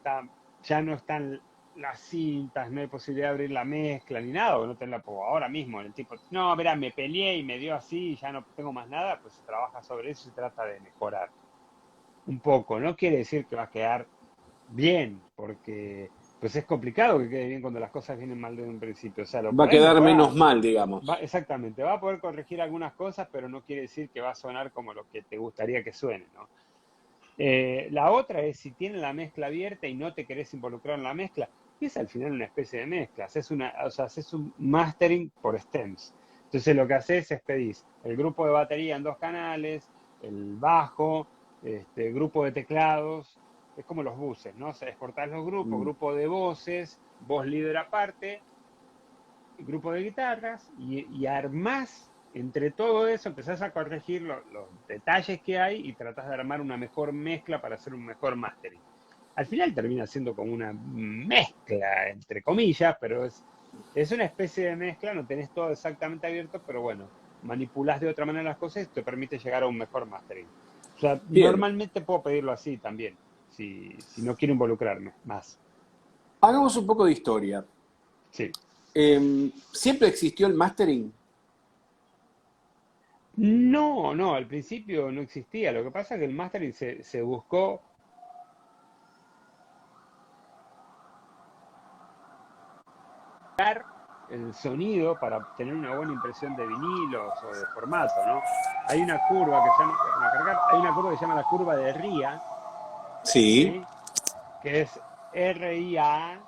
ya no están las cintas, no hay posibilidad de abrir la mezcla ni nada, o no te la puedo ahora mismo, el tipo, no, verá, me peleé y me dio así y ya no tengo más nada, pues se trabaja sobre eso y se trata de mejorar un poco. No quiere decir que va a quedar bien, porque pues es complicado que quede bien cuando las cosas vienen mal desde un principio. O sea, lo Va a podés quedar mejorar. menos mal, digamos. Exactamente, va a poder corregir algunas cosas, pero no quiere decir que va a sonar como lo que te gustaría que suene, ¿no? La otra es si tiene la mezcla abierta y no te querés involucrar en la mezcla, es al final una especie de mezcla, haces un mastering por stems. Entonces lo que haces es pedís el grupo de batería en dos canales, el bajo, grupo de teclados, es como los buses, ¿no? O sea, exportás los grupos, Mm. grupo de voces, voz líder aparte, grupo de guitarras, y armás entre todo eso, empezás a corregir los detalles que hay y tratás de armar una mejor mezcla para hacer un mejor mastering. Al final termina siendo como una mezcla, entre comillas, pero es una especie de mezcla, no tenés todo exactamente abierto, pero bueno, manipulás de otra manera las cosas y te permite llegar a un mejor mastering. O sea, Bien, normalmente puedo pedirlo así también, si no quiero involucrarme más. hagamos un poco de historia. Sí. ¿Siempre existió el mastering? No, no, al principio no existía. Lo que pasa es que el mastering se buscó el sonido para obtener una buena impresión de vinilos o de formato, ¿no? Hay una curva que se llama, déjame cargar, hay una curva que se llama la curva de RIA, Sí. ¿sí? Que es RIA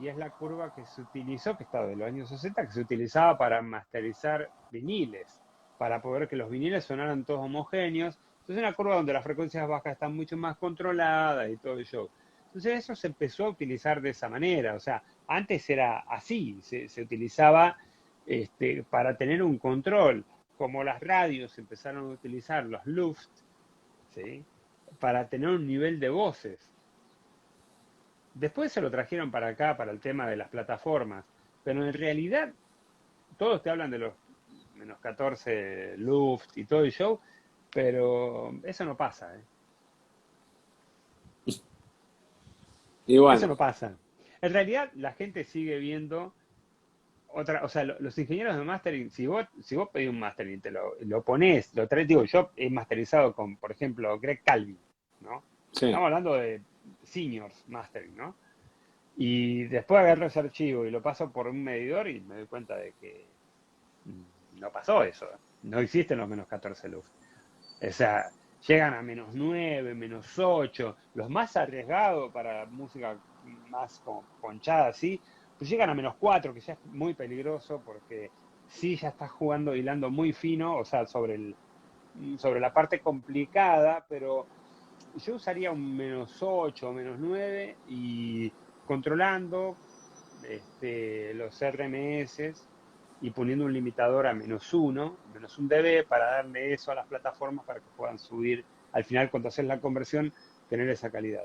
y es la curva que se utilizó, que estaba de los años 60, que se utilizaba para masterizar viniles, para poder que los viniles sonaran todos homogéneos. Entonces es una curva donde las frecuencias bajas están mucho más controladas y todo el show. Entonces eso se empezó a utilizar de esa manera, o sea, antes era así, se utilizaba para tener un control, como las radios empezaron a utilizar los Luft, ¿sí? Para tener un nivel de voces. Después se lo trajeron para acá, para el tema de las plataformas, pero en realidad todos te hablan de los -14 Luft y todo el show, pero eso no pasa, ¿eh? Y Eso bueno, no pasa. En realidad la gente sigue viendo otra, o sea, los ingenieros de mastering, si vos pedís un mastering, lo ponés, lo traes, digo, yo he masterizado con, por ejemplo, Greg Calvi, ¿no? sí. Estamos hablando de seniors mastering, ¿no? Y después agarro ese archivo y lo paso por un medidor y me doy cuenta de que no pasó eso. No existen los -14 luz. O sea, llegan a -9, -8. Los más arriesgados para música más como ponchada así, pues llegan a -4, que ya es muy peligroso porque sí ya estás jugando, hilando muy fino, o sea, sobre la parte complicada, pero yo usaría un -8 o -9 y controlando los RMS y poniendo un limitador a -1, -1 dB, para darle eso a las plataformas para que puedan subir. Al final, cuando haces la conversión, tener esa calidad.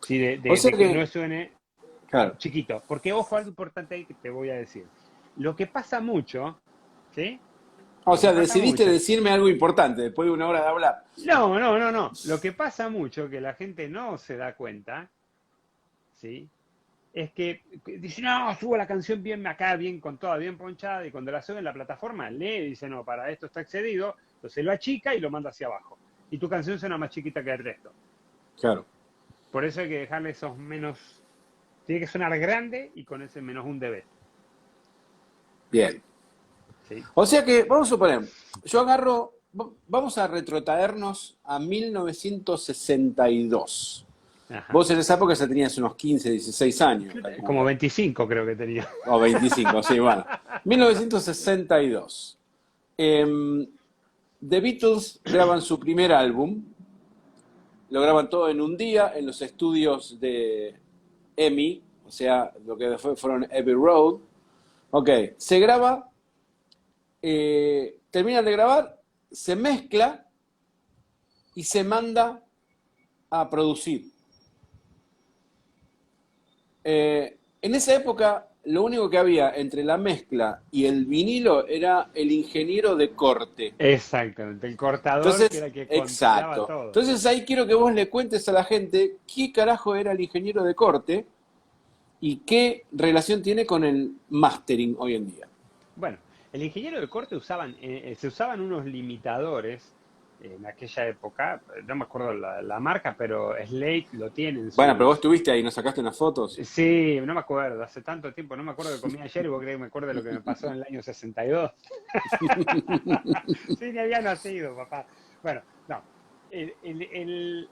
Sí, O sea de que no que, suene claro. chiquito. Porque, ojo, algo importante ahí que te voy a decir. Lo que pasa mucho, ¿sí? O Lo que sea, pasa decidiste mucho. decirme algo importante después de una hora de hablar. No, no, no, no. Lo que pasa mucho, que la gente no se da cuenta, ¿sí? Es que dice, no, subo la canción bien acá, bien con toda, bien ponchada, y cuando la sube en la plataforma, lee y dice, no, para esto está excedido, entonces lo achica y lo manda hacia abajo. Y tu canción suena más chiquita que el resto. Claro. Por eso hay que dejarle esos menos, tiene que sonar grande y con ese -1 dB. Bien. ¿Sí? O sea que, vamos a suponer, yo agarro, vamos a retrotraernos a 1962. Ajá. Vos en esa época ya tenías unos 15, 16 años, Como calculo. 25 creo que tenía. O 25, sí, bueno. 1962. Em, The Beatles graban su primer álbum. Lo graban todo en un día en los estudios de EMI, o sea, lo que fueron Abbey Road. Ok, se graba, terminan de grabar, se mezcla y se manda a producir. En esa época, lo único que había entre la mezcla y el vinilo era el ingeniero de corte. Exactamente, el cortador que era Entonces, el que controlaba exacto. todo. Entonces ahí quiero que vos le cuentes a la gente qué carajo era el ingeniero de corte y qué relación tiene con el mastering hoy en día. Bueno, el ingeniero de corte se usaban unos limitadores en aquella época, no me acuerdo la marca, pero Slate lo tiene en Bueno, pero vos sus... estuviste ahí, ¿nos sacaste unas fotos? Sí, no me acuerdo, hace tanto tiempo, no me acuerdo que comí ayer y vos creés que me acuerdo de lo que me pasó en el año 62. Sí, ni había nacido, papá. Bueno, no. El, el- el-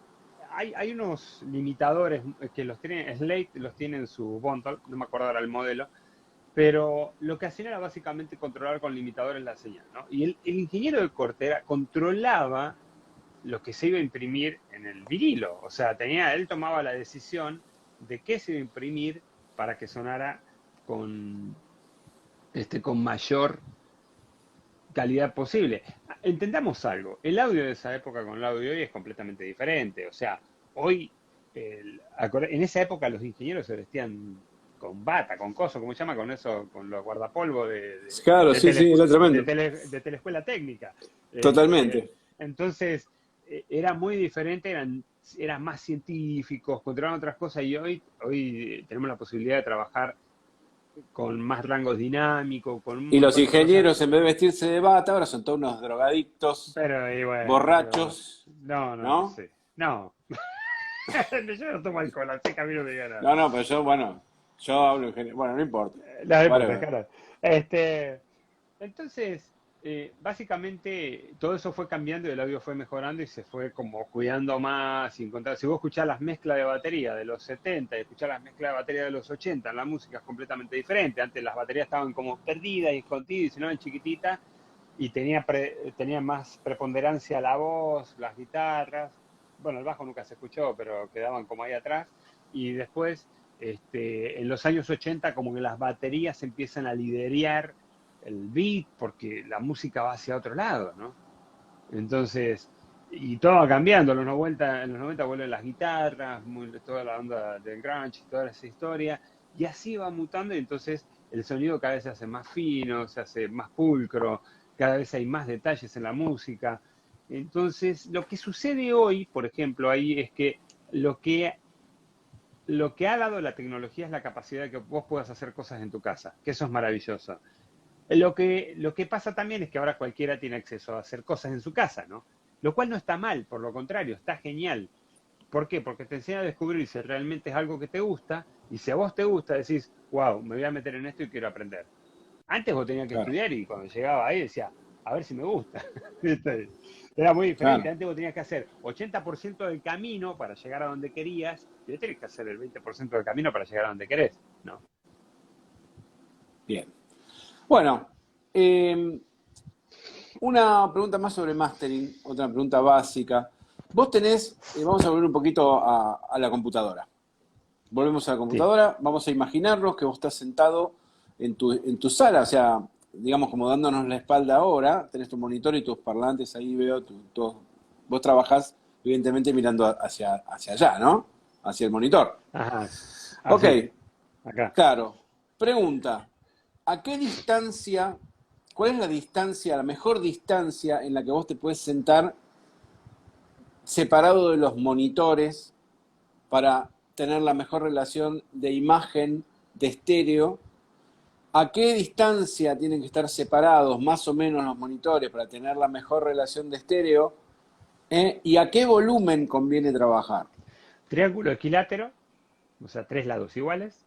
hay unos limitadores que los tiene, Slate los tiene en su bundle, no me acuerdo ahora el modelo, pero lo que hacían era básicamente controlar con limitadores la señal, ¿no? Y el ingeniero de corte controlaba lo que se iba a imprimir en el vinilo. O sea, él tomaba la decisión de qué se iba a imprimir para que sonara con, con mayor calidad posible. Entendamos algo, el audio de esa época con el audio de hoy es completamente diferente. O sea, hoy, en esa época los ingenieros se vestían con bata, con coso, ¿cómo se llama? Con eso, con los guardapolvos Claro, sí, sí, era tremendo. de telescuela técnica. Totalmente. Entonces, era muy diferente, eran más científicos, controlaban otras cosas y hoy tenemos la posibilidad de trabajar con más rangos dinámicos, con un Y los montón de cosas. ingenieros, en vez de vestirse de bata, ahora son todos unos drogadictos, Pero, y bueno, pero, borrachos, no ¿no? sé. No. Yo no tomo alcohol, así que a mí no me diga nada. No, no, pero yo, bueno, yo hablo en general. Bueno, no importa. La época, Whatever. claro. Entonces, básicamente todo eso fue cambiando y el audio fue mejorando y se fue como cuidando más. Y si vos escuchás las mezclas de batería de los 70 y escuchás las mezclas de batería de los 80, la música es completamente diferente. Antes las baterías estaban como perdidas y escondidas y sonaban chiquititas y tenía más preponderancia la voz, las guitarras. Bueno, el bajo nunca se escuchó, pero quedaban como ahí atrás. Y después, en los años 80, como que las baterías empiezan a liderear el beat, porque la música va hacia otro lado, ¿no? Entonces, y todo va cambiando. En los 90 vuelven las guitarras, toda la onda del grunge, toda esa historia, y así va mutando, y entonces el sonido cada vez se hace más fino, se hace más pulcro, cada vez hay más detalles en la música. Entonces, lo que sucede hoy, por ejemplo, ahí es que lo que, lo que ha dado la tecnología es la capacidad de que vos puedas hacer cosas en tu casa, que eso es maravilloso. Lo que pasa también es que ahora cualquiera tiene acceso a hacer cosas en su casa, ¿no? Lo cual no está mal, por lo contrario, está genial. ¿Por qué? Porque te enseña a descubrir si realmente es algo que te gusta, y si a vos te gusta, decís, wow, me voy a meter en esto y quiero aprender. Antes vos tenías que Claro, estudiar y cuando llegaba ahí decía, a ver si me gusta. Era muy diferente. claro. Antes vos tenías que hacer 80% del camino para llegar a donde querías y hoy tenés que hacer el 20% del camino para llegar a donde querés. No. Bien. Bueno, eh, una pregunta más sobre mastering, otra pregunta básica. Vos tenés, vamos a volver un poquito a la computadora. Volvemos a la Sí. computadora, vamos a imaginarnos que vos estás sentado en tu sala, o sea, digamos como dándonos la espalda ahora, tenés tu monitor y tus parlantes, ahí veo, vos trabajás evidentemente mirando hacia allá, ¿no? Hacia el monitor. Ajá. Ok, Así. Acá. claro. Pregunta, ¿a qué distancia, cuál es la distancia, la mejor distancia en la que vos te puedes sentar separado de los monitores para tener la mejor relación de imagen, de estéreo? ¿A qué distancia tienen que estar separados más o menos los monitores para tener la mejor relación de estéreo? ¿Y a qué volumen conviene trabajar? Triángulo equilátero, o sea, tres lados iguales.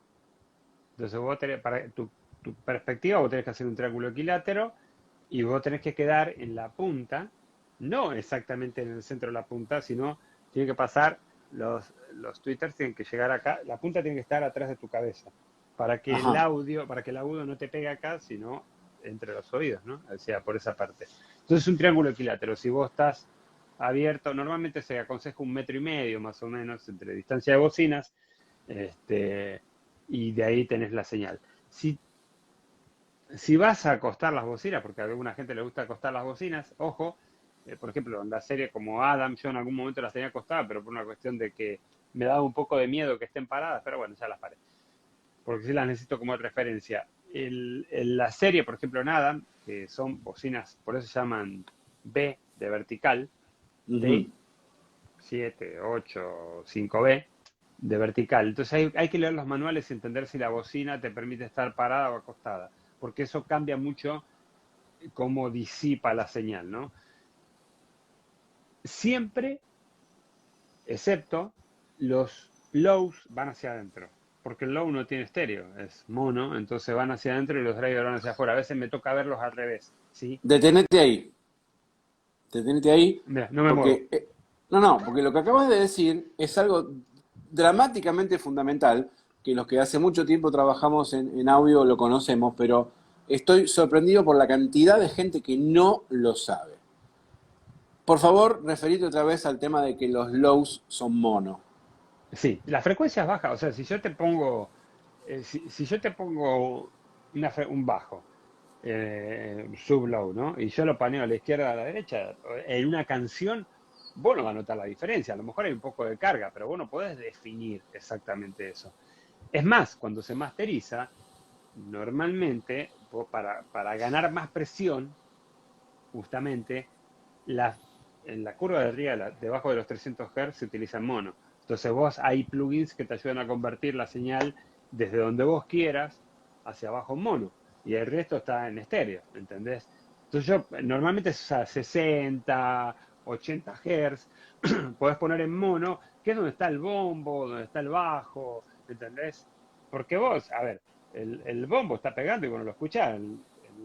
Entonces vos tenés, para tu perspectiva, vos tenés que hacer un triángulo equilátero y vos tenés que quedar en la punta, no exactamente en el centro de la punta, sino tiene que pasar, los tweeters tienen que llegar acá, la punta tiene que estar atrás de tu cabeza, Ajá, para que el agudo no te pegue acá, sino entre los oídos, ¿no? O sea, por esa parte. Entonces es un triángulo equilátero. Si vos estás abierto, normalmente se aconseja 1,5 metros más o menos entre distancia de bocinas, este, y de ahí tenés la señal. Si vas a acostar las bocinas, porque a alguna gente le gusta acostar las bocinas, ojo, por ejemplo, en la serie como Adam, yo en algún momento las tenía acostadas, pero por una cuestión de que me daba un poco de miedo que estén paradas, pero bueno, ya las paré, porque sí las necesito como referencia. La serie, por ejemplo, en Adam, que son bocinas, por eso se llaman B de vertical, ujú, de 7, 8, 5B de vertical. Entonces hay que leer los manuales y entender si la bocina te permite estar parada o acostada, porque eso cambia mucho cómo disipa la señal, ¿no? Siempre, excepto los lows van hacia adentro, porque el low no tiene estéreo, es mono, entonces van hacia adentro y los drivers van hacia afuera. A veces me toca verlos al revés, ¿sí? detenete ahí, detenete ahí, Mira, no me muevo. porque, no, no, porque lo que acabas de decir es algo dramáticamente fundamental, que los que hace mucho tiempo trabajamos en audio lo conocemos, pero estoy sorprendido por la cantidad de gente que no lo sabe. Por favor, referite otra vez al tema de que los lows son mono. Sí, las frecuencias bajas, o sea, si yo te pongo un bajo, sub-low, ¿no? Y yo lo paneo a la izquierda, a la derecha, en una canción, vos no vas a notar la diferencia. A lo mejor hay un poco de carga, pero vos no podés definir exactamente eso. Es más, cuando se masteriza, normalmente, para ganar más presión, justamente, la, en la curva de arriba, debajo de los 300 Hz, se utiliza mono. Entonces hay plugins que te ayudan a convertir la señal desde donde vos quieras hacia abajo en mono. Y el resto está en estéreo, ¿entendés? Entonces normalmente es a 60, 80 Hz, podés poner en mono, que es donde está el bombo, donde está el bajo, ¿entendés? Porque vos, a ver, el bombo está pegando y cuando lo escuchás, el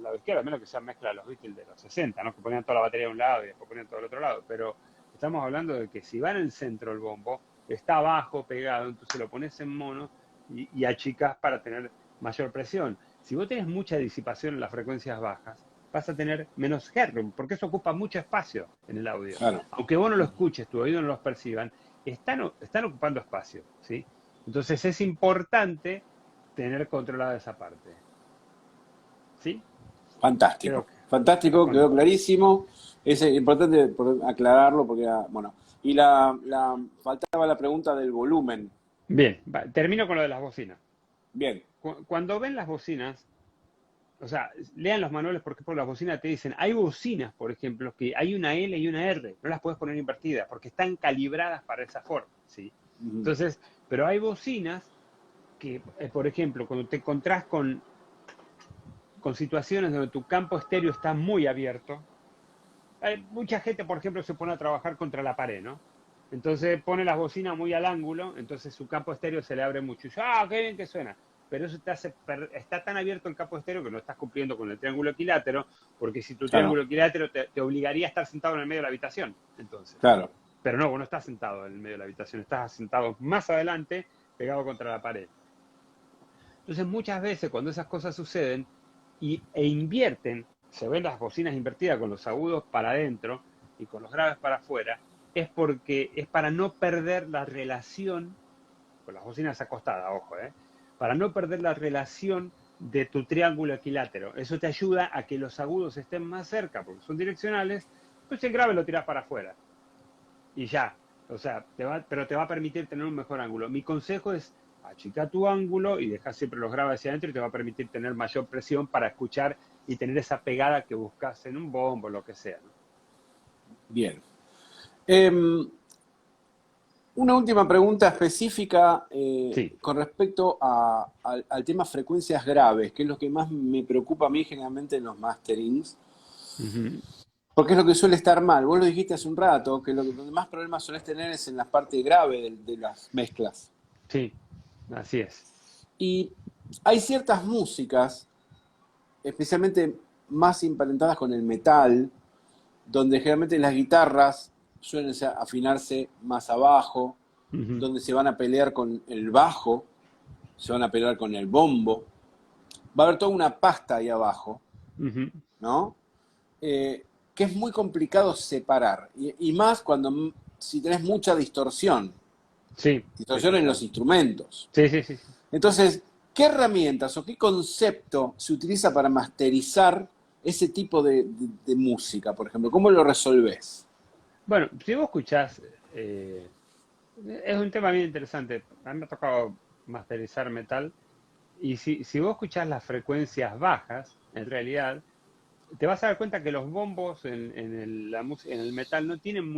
lado izquierdo, a menos que sea mezcla de los Beatles de los 60, ¿no? Que ponían toda la batería de un lado y después ponían todo el otro lado. Pero estamos hablando de que si va en el centro el bombo, está abajo pegado, entonces lo pones en mono y achicás para tener mayor presión. Si vos tenés mucha disipación en las frecuencias bajas, vas a tener menos headroom, porque eso ocupa mucho espacio en el audio. Claro. Aunque vos no lo escuches, tu oído no los perciban, están ocupando espacio, ¿sí? Entonces es importante tener controlada esa parte, ¿sí? Fantástico. Creo que Fantástico, con, quedó clarísimo. Es importante aclararlo porque, bueno. Y faltaba la pregunta del volumen. bien, termino con lo de las bocinas. Bien, Cuando ven las bocinas, o sea, lean los manuales porque por las bocinas te dicen, hay bocinas, por ejemplo, que hay una L y una R, no las puedes poner invertidas porque están calibradas para esa forma, ¿sí? Entonces, pero hay bocinas que, por ejemplo, cuando te encontrás con situaciones donde tu campo estéreo está muy abierto, hay mucha gente, por ejemplo, se pone a trabajar contra la pared, ¿no? Entonces pone las bocinas muy al ángulo, entonces su campo estéreo se le abre mucho. Y dice, ¡ah, qué bien que suena! Pero eso te hace está tan abierto el campo estéreo que no estás cumpliendo con el triángulo equilátero, porque si tu claro, triángulo equilátero te obligaría a estar sentado en el medio de la habitación, entonces. claro. Pero no, vos no estás sentado en el medio de la habitación, estás sentado más adelante, pegado contra la pared. Entonces muchas veces cuando esas cosas suceden e invierten, se ven las bocinas invertidas con los agudos para adentro y con los graves para afuera, es porque es para no perder la relación, con las bocinas acostadas, ojo, para no perder la relación de tu triángulo equilátero. Eso te ayuda a que los agudos estén más cerca, porque son direccionales, pues el grave lo tiras para afuera. Y ya, o sea, pero te va a permitir tener un mejor ángulo. Mi consejo es achicar tu ángulo y dejar siempre los graves hacia adentro y te va a permitir tener mayor presión para escuchar y tener esa pegada que buscas en un bombo, lo que sea, ¿no? Bien. Una última pregunta específica Sí. con respecto al tema frecuencias graves, que es lo que más me preocupa a mí generalmente en los masterings, Ujú. porque es lo que suele estar mal. Vos lo dijiste hace un rato, que donde más problemas sueles tener es en la parte grave de las mezclas. Sí, así es. Y hay ciertas músicas, especialmente más emparentadas con el metal, donde generalmente las guitarras suelen afinarse más abajo, Ujú. donde se van a pelear con el bajo, se van a pelear con el bombo. Va a haber toda una pasta ahí abajo, Ujú. ¿no? Que es muy complicado separar. Y más si tenés mucha distorsión. Sí, sí, Distorsión sí, en claro. los instrumentos. Sí, sí, sí, sí. Entonces, ¿qué herramientas o qué concepto se utiliza para masterizar ese tipo de música, por ejemplo? ¿Cómo lo resolvés? Bueno, si vos escuchás, es un tema bien interesante. A mí me ha tocado masterizar metal. Y si vos escuchás las frecuencias bajas, en realidad, te vas a dar cuenta que los bombos en el metal no tienen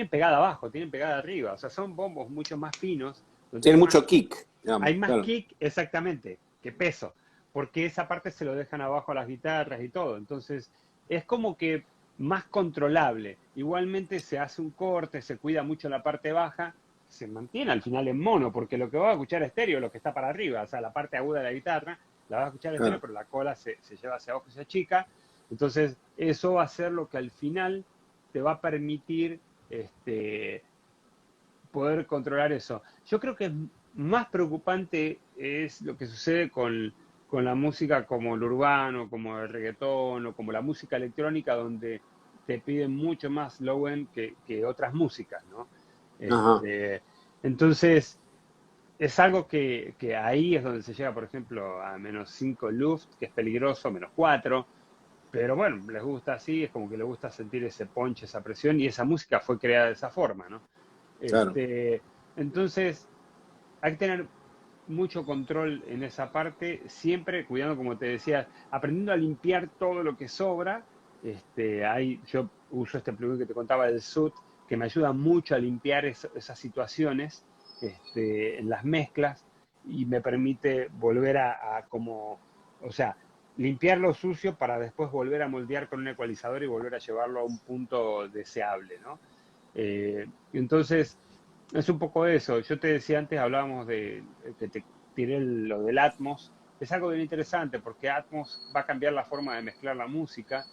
pegada abajo, tienen pegada arriba. O sea, son bombos mucho más finos, donde Tiene mucho kick, hay digamos, más claro. kick exactamente que peso, porque esa parte se lo dejan abajo a las guitarras y todo. Entonces, es como que más controlable. Igualmente se hace un corte, se cuida mucho la parte baja, se mantiene al final en mono, porque lo que va a escuchar estéreo es lo que está para arriba, o sea, la parte aguda de la guitarra, la vas a escuchar estéreo, Claro. pero la cola se lleva hacia abajo y se achica. Entonces, eso va a ser lo que al final te va a permitir poder controlar eso. Yo creo que más preocupante es lo que sucede con la música como el urbano, como el reggaetón o como la música electrónica, donde te piden mucho más low-end que otras músicas, ¿no? Ajá, Entonces, es algo que ahí es donde se llega, por ejemplo, a -5 Luft, que es peligroso, -4, pero bueno, les gusta así, es como que les gusta sentir ese punch, esa presión, y esa música fue creada de esa forma, ¿no? claro. Entonces, hay que tener mucho control en esa parte, siempre cuidando, como te decía, aprendiendo a limpiar todo lo que sobra. Yo uso este plugin que te contaba del SUT, que me ayuda mucho a limpiar esas situaciones en las mezclas y me permite volver a como, o sea, limpiar lo sucio para después volver a moldear con un ecualizador y volver a llevarlo a un punto deseable, ¿no? Entonces, es un poco eso. Yo te decía antes, hablábamos de que te tiré lo del Atmos. Es algo bien interesante porque Atmos va a cambiar la forma de mezclar la música.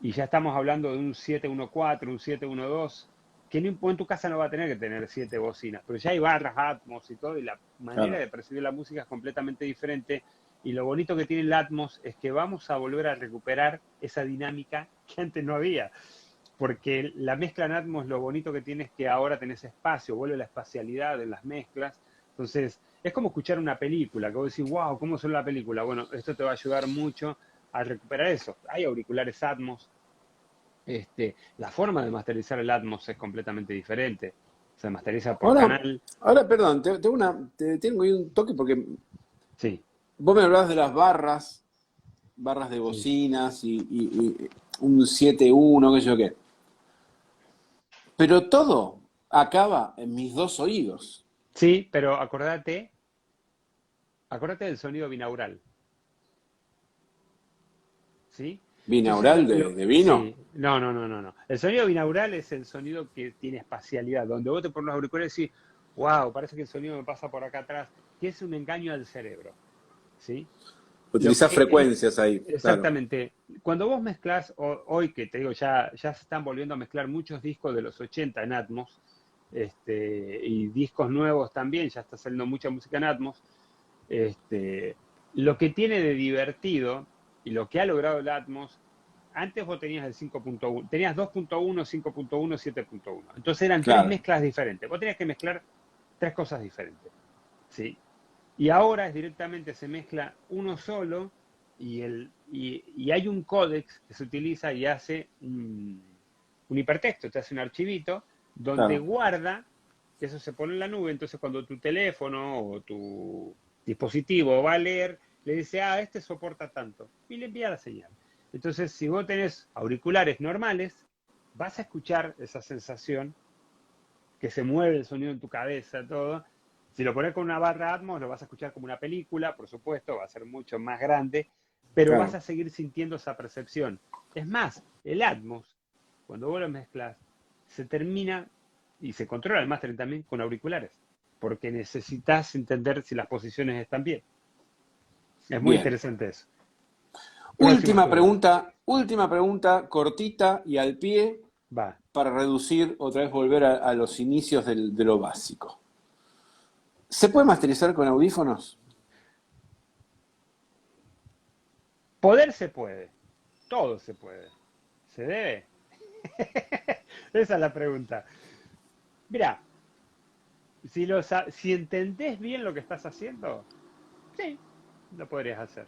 Y ya estamos hablando de un 714, un 712, que en tu casa no va a tener que tener 7 bocinas, pero ya hay barras Atmos y todo, y la manera Claro. de percibir la música es completamente diferente. Y lo bonito que tiene el Atmos es que vamos a volver a recuperar esa dinámica que antes no había. Porque la mezcla en Atmos, lo bonito que tiene es que ahora tenés espacio, vuelve la espacialidad en las mezclas. Entonces, es como escuchar una película, que vos decís, wow, ¿cómo suena la película? Bueno, esto te va a ayudar mucho a recuperar eso. Hay auriculares Atmos. La forma de masterizar el Atmos es completamente diferente. Se masteriza por Ahora, canal. ahora, perdón, te tengo ahí un toque porque Sí, vos me hablabas de las barras de sí. bocinas y un 7-1, qué sé yo qué. Pero todo acaba en mis dos oídos. Sí, pero acordate del sonido binaural. ¿Sí? Entonces, Binaural de vino. sí, no, no, no, no, no. El sonido binaural es el sonido que tiene espacialidad, donde vos te pones los auriculares y decís, wow, parece que el sonido me pasa por acá atrás, que es un engaño al cerebro, ¿sí? Lo Utilizás que es frecuencias ahí, claro. exactamente, cuando vos mezclas, hoy que te digo, ya se están volviendo a mezclar muchos discos de los 80 en Atmos, y discos nuevos también, ya está saliendo mucha música en Atmos. este, lo que tiene de divertido y lo que ha logrado el Atmos, antes vos tenías el 5.1, tenías 2.1, 5.1, 7.1. Entonces eran tres Claro, mezclas diferentes. Vos tenías que mezclar tres cosas diferentes, ¿sí? Y ahora es directamente se mezcla uno solo y hay un códex que se utiliza y hace un hipertexto, te hace un archivito donde claro, guarda, eso se pone en la nube, entonces cuando tu teléfono o tu dispositivo va a leer, le dice, este soporta tanto, y le envía la señal. Entonces, si vos tenés auriculares normales, vas a escuchar esa sensación que se mueve el sonido en tu cabeza, todo. Si lo pones con una barra Atmos, lo vas a escuchar como una película, por supuesto, va a ser mucho más grande, pero vas claro. a seguir sintiendo esa percepción. Es más, el Atmos, cuando vos lo mezclas, se termina y se controla el mastering también con auriculares, porque necesitas entender si las posiciones están bien. Es muy Bien. interesante eso. Próximo plugin. Última pregunta, cortita y al pie, Va. para reducir, otra vez volver a los inicios de lo básico. ¿Se puede masterizar con audífonos? Poder se puede, todo se puede. ¿Se debe? Esa es la pregunta. Mira, si entendés bien lo que estás haciendo, sí, lo podrías hacer.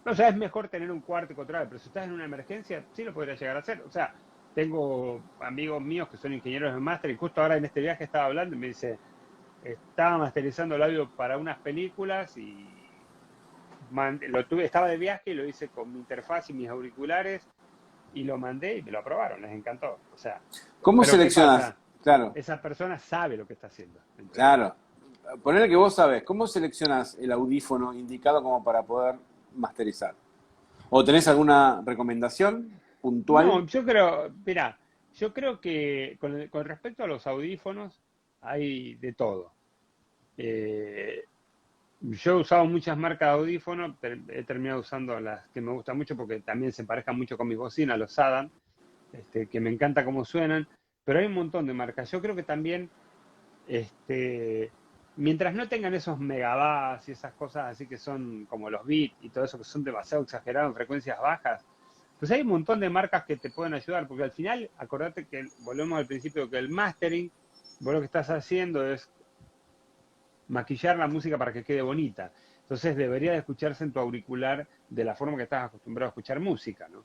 O sea, es mejor tener un cuarto y control, pero si estás en una emergencia, sí lo podrías llegar a hacer. O sea, tengo amigos míos que son ingenieros de máster y justo ahora en este viaje estaba hablando y me dice, estaba masterizando el audio para unas películas y estaba de viaje y lo hice con mi interfaz y mis auriculares y lo mandé y me lo aprobaron, les encantó. O sea, ¿Cómo pero ¿qué seleccionas? pasa? Claro, Esa persona sabe lo que está haciendo, ¿entendés? claro. Ponele que vos sabés, ¿cómo seleccionas el audífono indicado como para poder masterizar? ¿O tenés alguna recomendación puntual? No, yo creo, mira, yo creo que con respecto a los audífonos hay de todo. Eh, yo he usado muchas marcas de audífonos, pero he terminado usando las que me gustan mucho porque también se parejan mucho con mis bocinas, los Adam, que me encanta cómo suenan, pero hay un montón de marcas. Yo creo que también, este, mientras no tengan esos megabass y esas cosas así que son como los beats y todo eso que son demasiado exagerados en frecuencias bajas, Pues hay un montón de marcas que te pueden ayudar, porque al final, acordate que, volvemos al principio, que el mastering, vos lo que estás haciendo es maquillar la música para que quede bonita. Entonces debería de escucharse en tu auricular de la forma que estás acostumbrado a escuchar música, ¿no?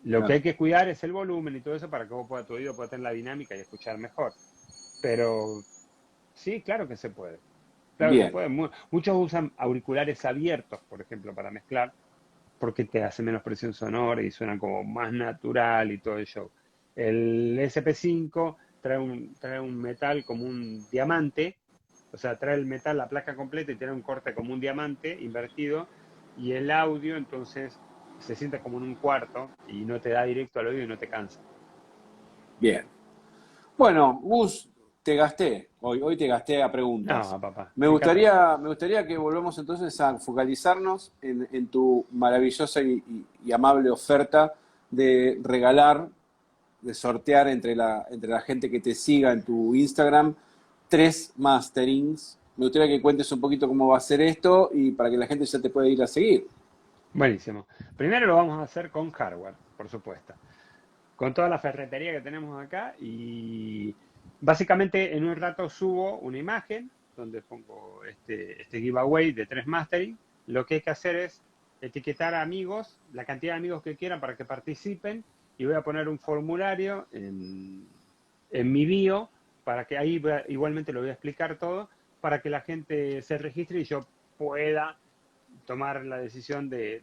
Lo que Claro. hay que cuidar es el volumen y todo eso para que vos tu oído pueda tener la dinámica y escuchar mejor. Pero sí, claro que se puede. Claro que se Bien. puede. Muchos usan auriculares abiertos, por ejemplo, para mezclar, porque te hace menos presión sonora y suena como más natural y todo el show. El SP5 trae un metal como un diamante, o sea, trae el metal, la placa completa y tiene un corte como un diamante invertido, y el audio entonces se siente como en un cuarto y no te da directo al oído y no te cansa. Bien. Bueno, Gus, te gasté. Hoy te gasté a preguntas. No, papá, Me me encanta. gustaría, me gustaría que volvamos entonces a focalizarnos en tu maravillosa y amable oferta de regalar, de sortear entre la gente que te siga en tu Instagram 3 masterings. Me gustaría que cuentes un poquito cómo va a ser esto y para que la gente ya te pueda ir a seguir. Buenísimo. Primero lo vamos a hacer con hardware, por supuesto. Con toda la ferretería que tenemos acá y básicamente en un rato subo una imagen donde pongo este giveaway de 3 mastering. Lo que hay que hacer es etiquetar a amigos, la cantidad de amigos que quieran para que participen y voy a poner un formulario en mi bio para que ahí igualmente lo voy a explicar todo para que la gente se registre y yo pueda tomar la decisión de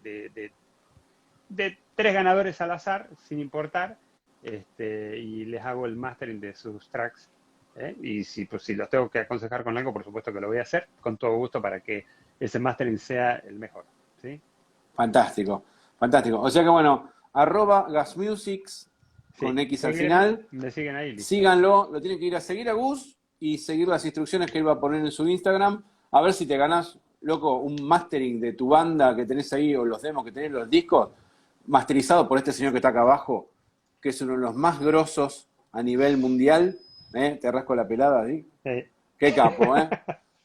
3 ganadores al azar, sin importar, y les hago el mastering de sus tracks. Y si, pues, si los tengo que aconsejar con algo, por supuesto que lo voy a hacer con todo gusto para que ese mastering sea el mejor. ¿Sí? Fantástico, fantástico. O sea que bueno, arroba gasmusics con Sí, X al final. me siguen ahí, listo. Síganlo, lo tienen que ir a seguir a Gus y seguir las instrucciones que él va a poner en su Instagram. A ver si te ganás, loco, un mastering de tu banda que tenés ahí o los demos que tenés, los discos, masterizado por este señor que está acá abajo, que es uno de los más grosos a nivel mundial. Te rasco la pelada, ¿sí? Eh, Qué capo, ¿eh?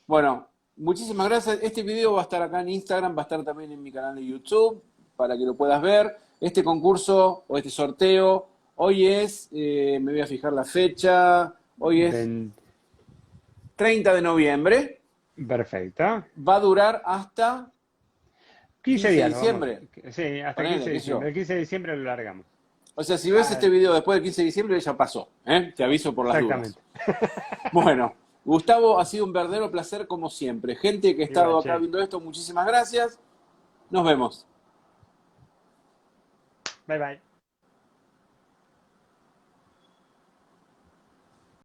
Bueno, muchísimas gracias. Este video va a estar acá en Instagram, va a estar también en mi canal de YouTube para que lo puedas ver. Este concurso o este sorteo, hoy es, me voy a fijar la fecha, hoy es ven- 30 de noviembre, perfecto. va a durar hasta 15 15 de días lo vamos. diciembre. Sí, hasta el Ponele, 15 de qué sé yo. diciembre. El 15 de diciembre lo largamos. O sea, si ves Ah, este video después del 15 de diciembre, ya pasó, ¿eh? Te aviso por las dudas. exactamente. Bueno, Gustavo, ha sido un verdadero placer como siempre. Gente que ha estado Igual, acá che. viendo esto, muchísimas gracias. Nos vemos. Bye bye.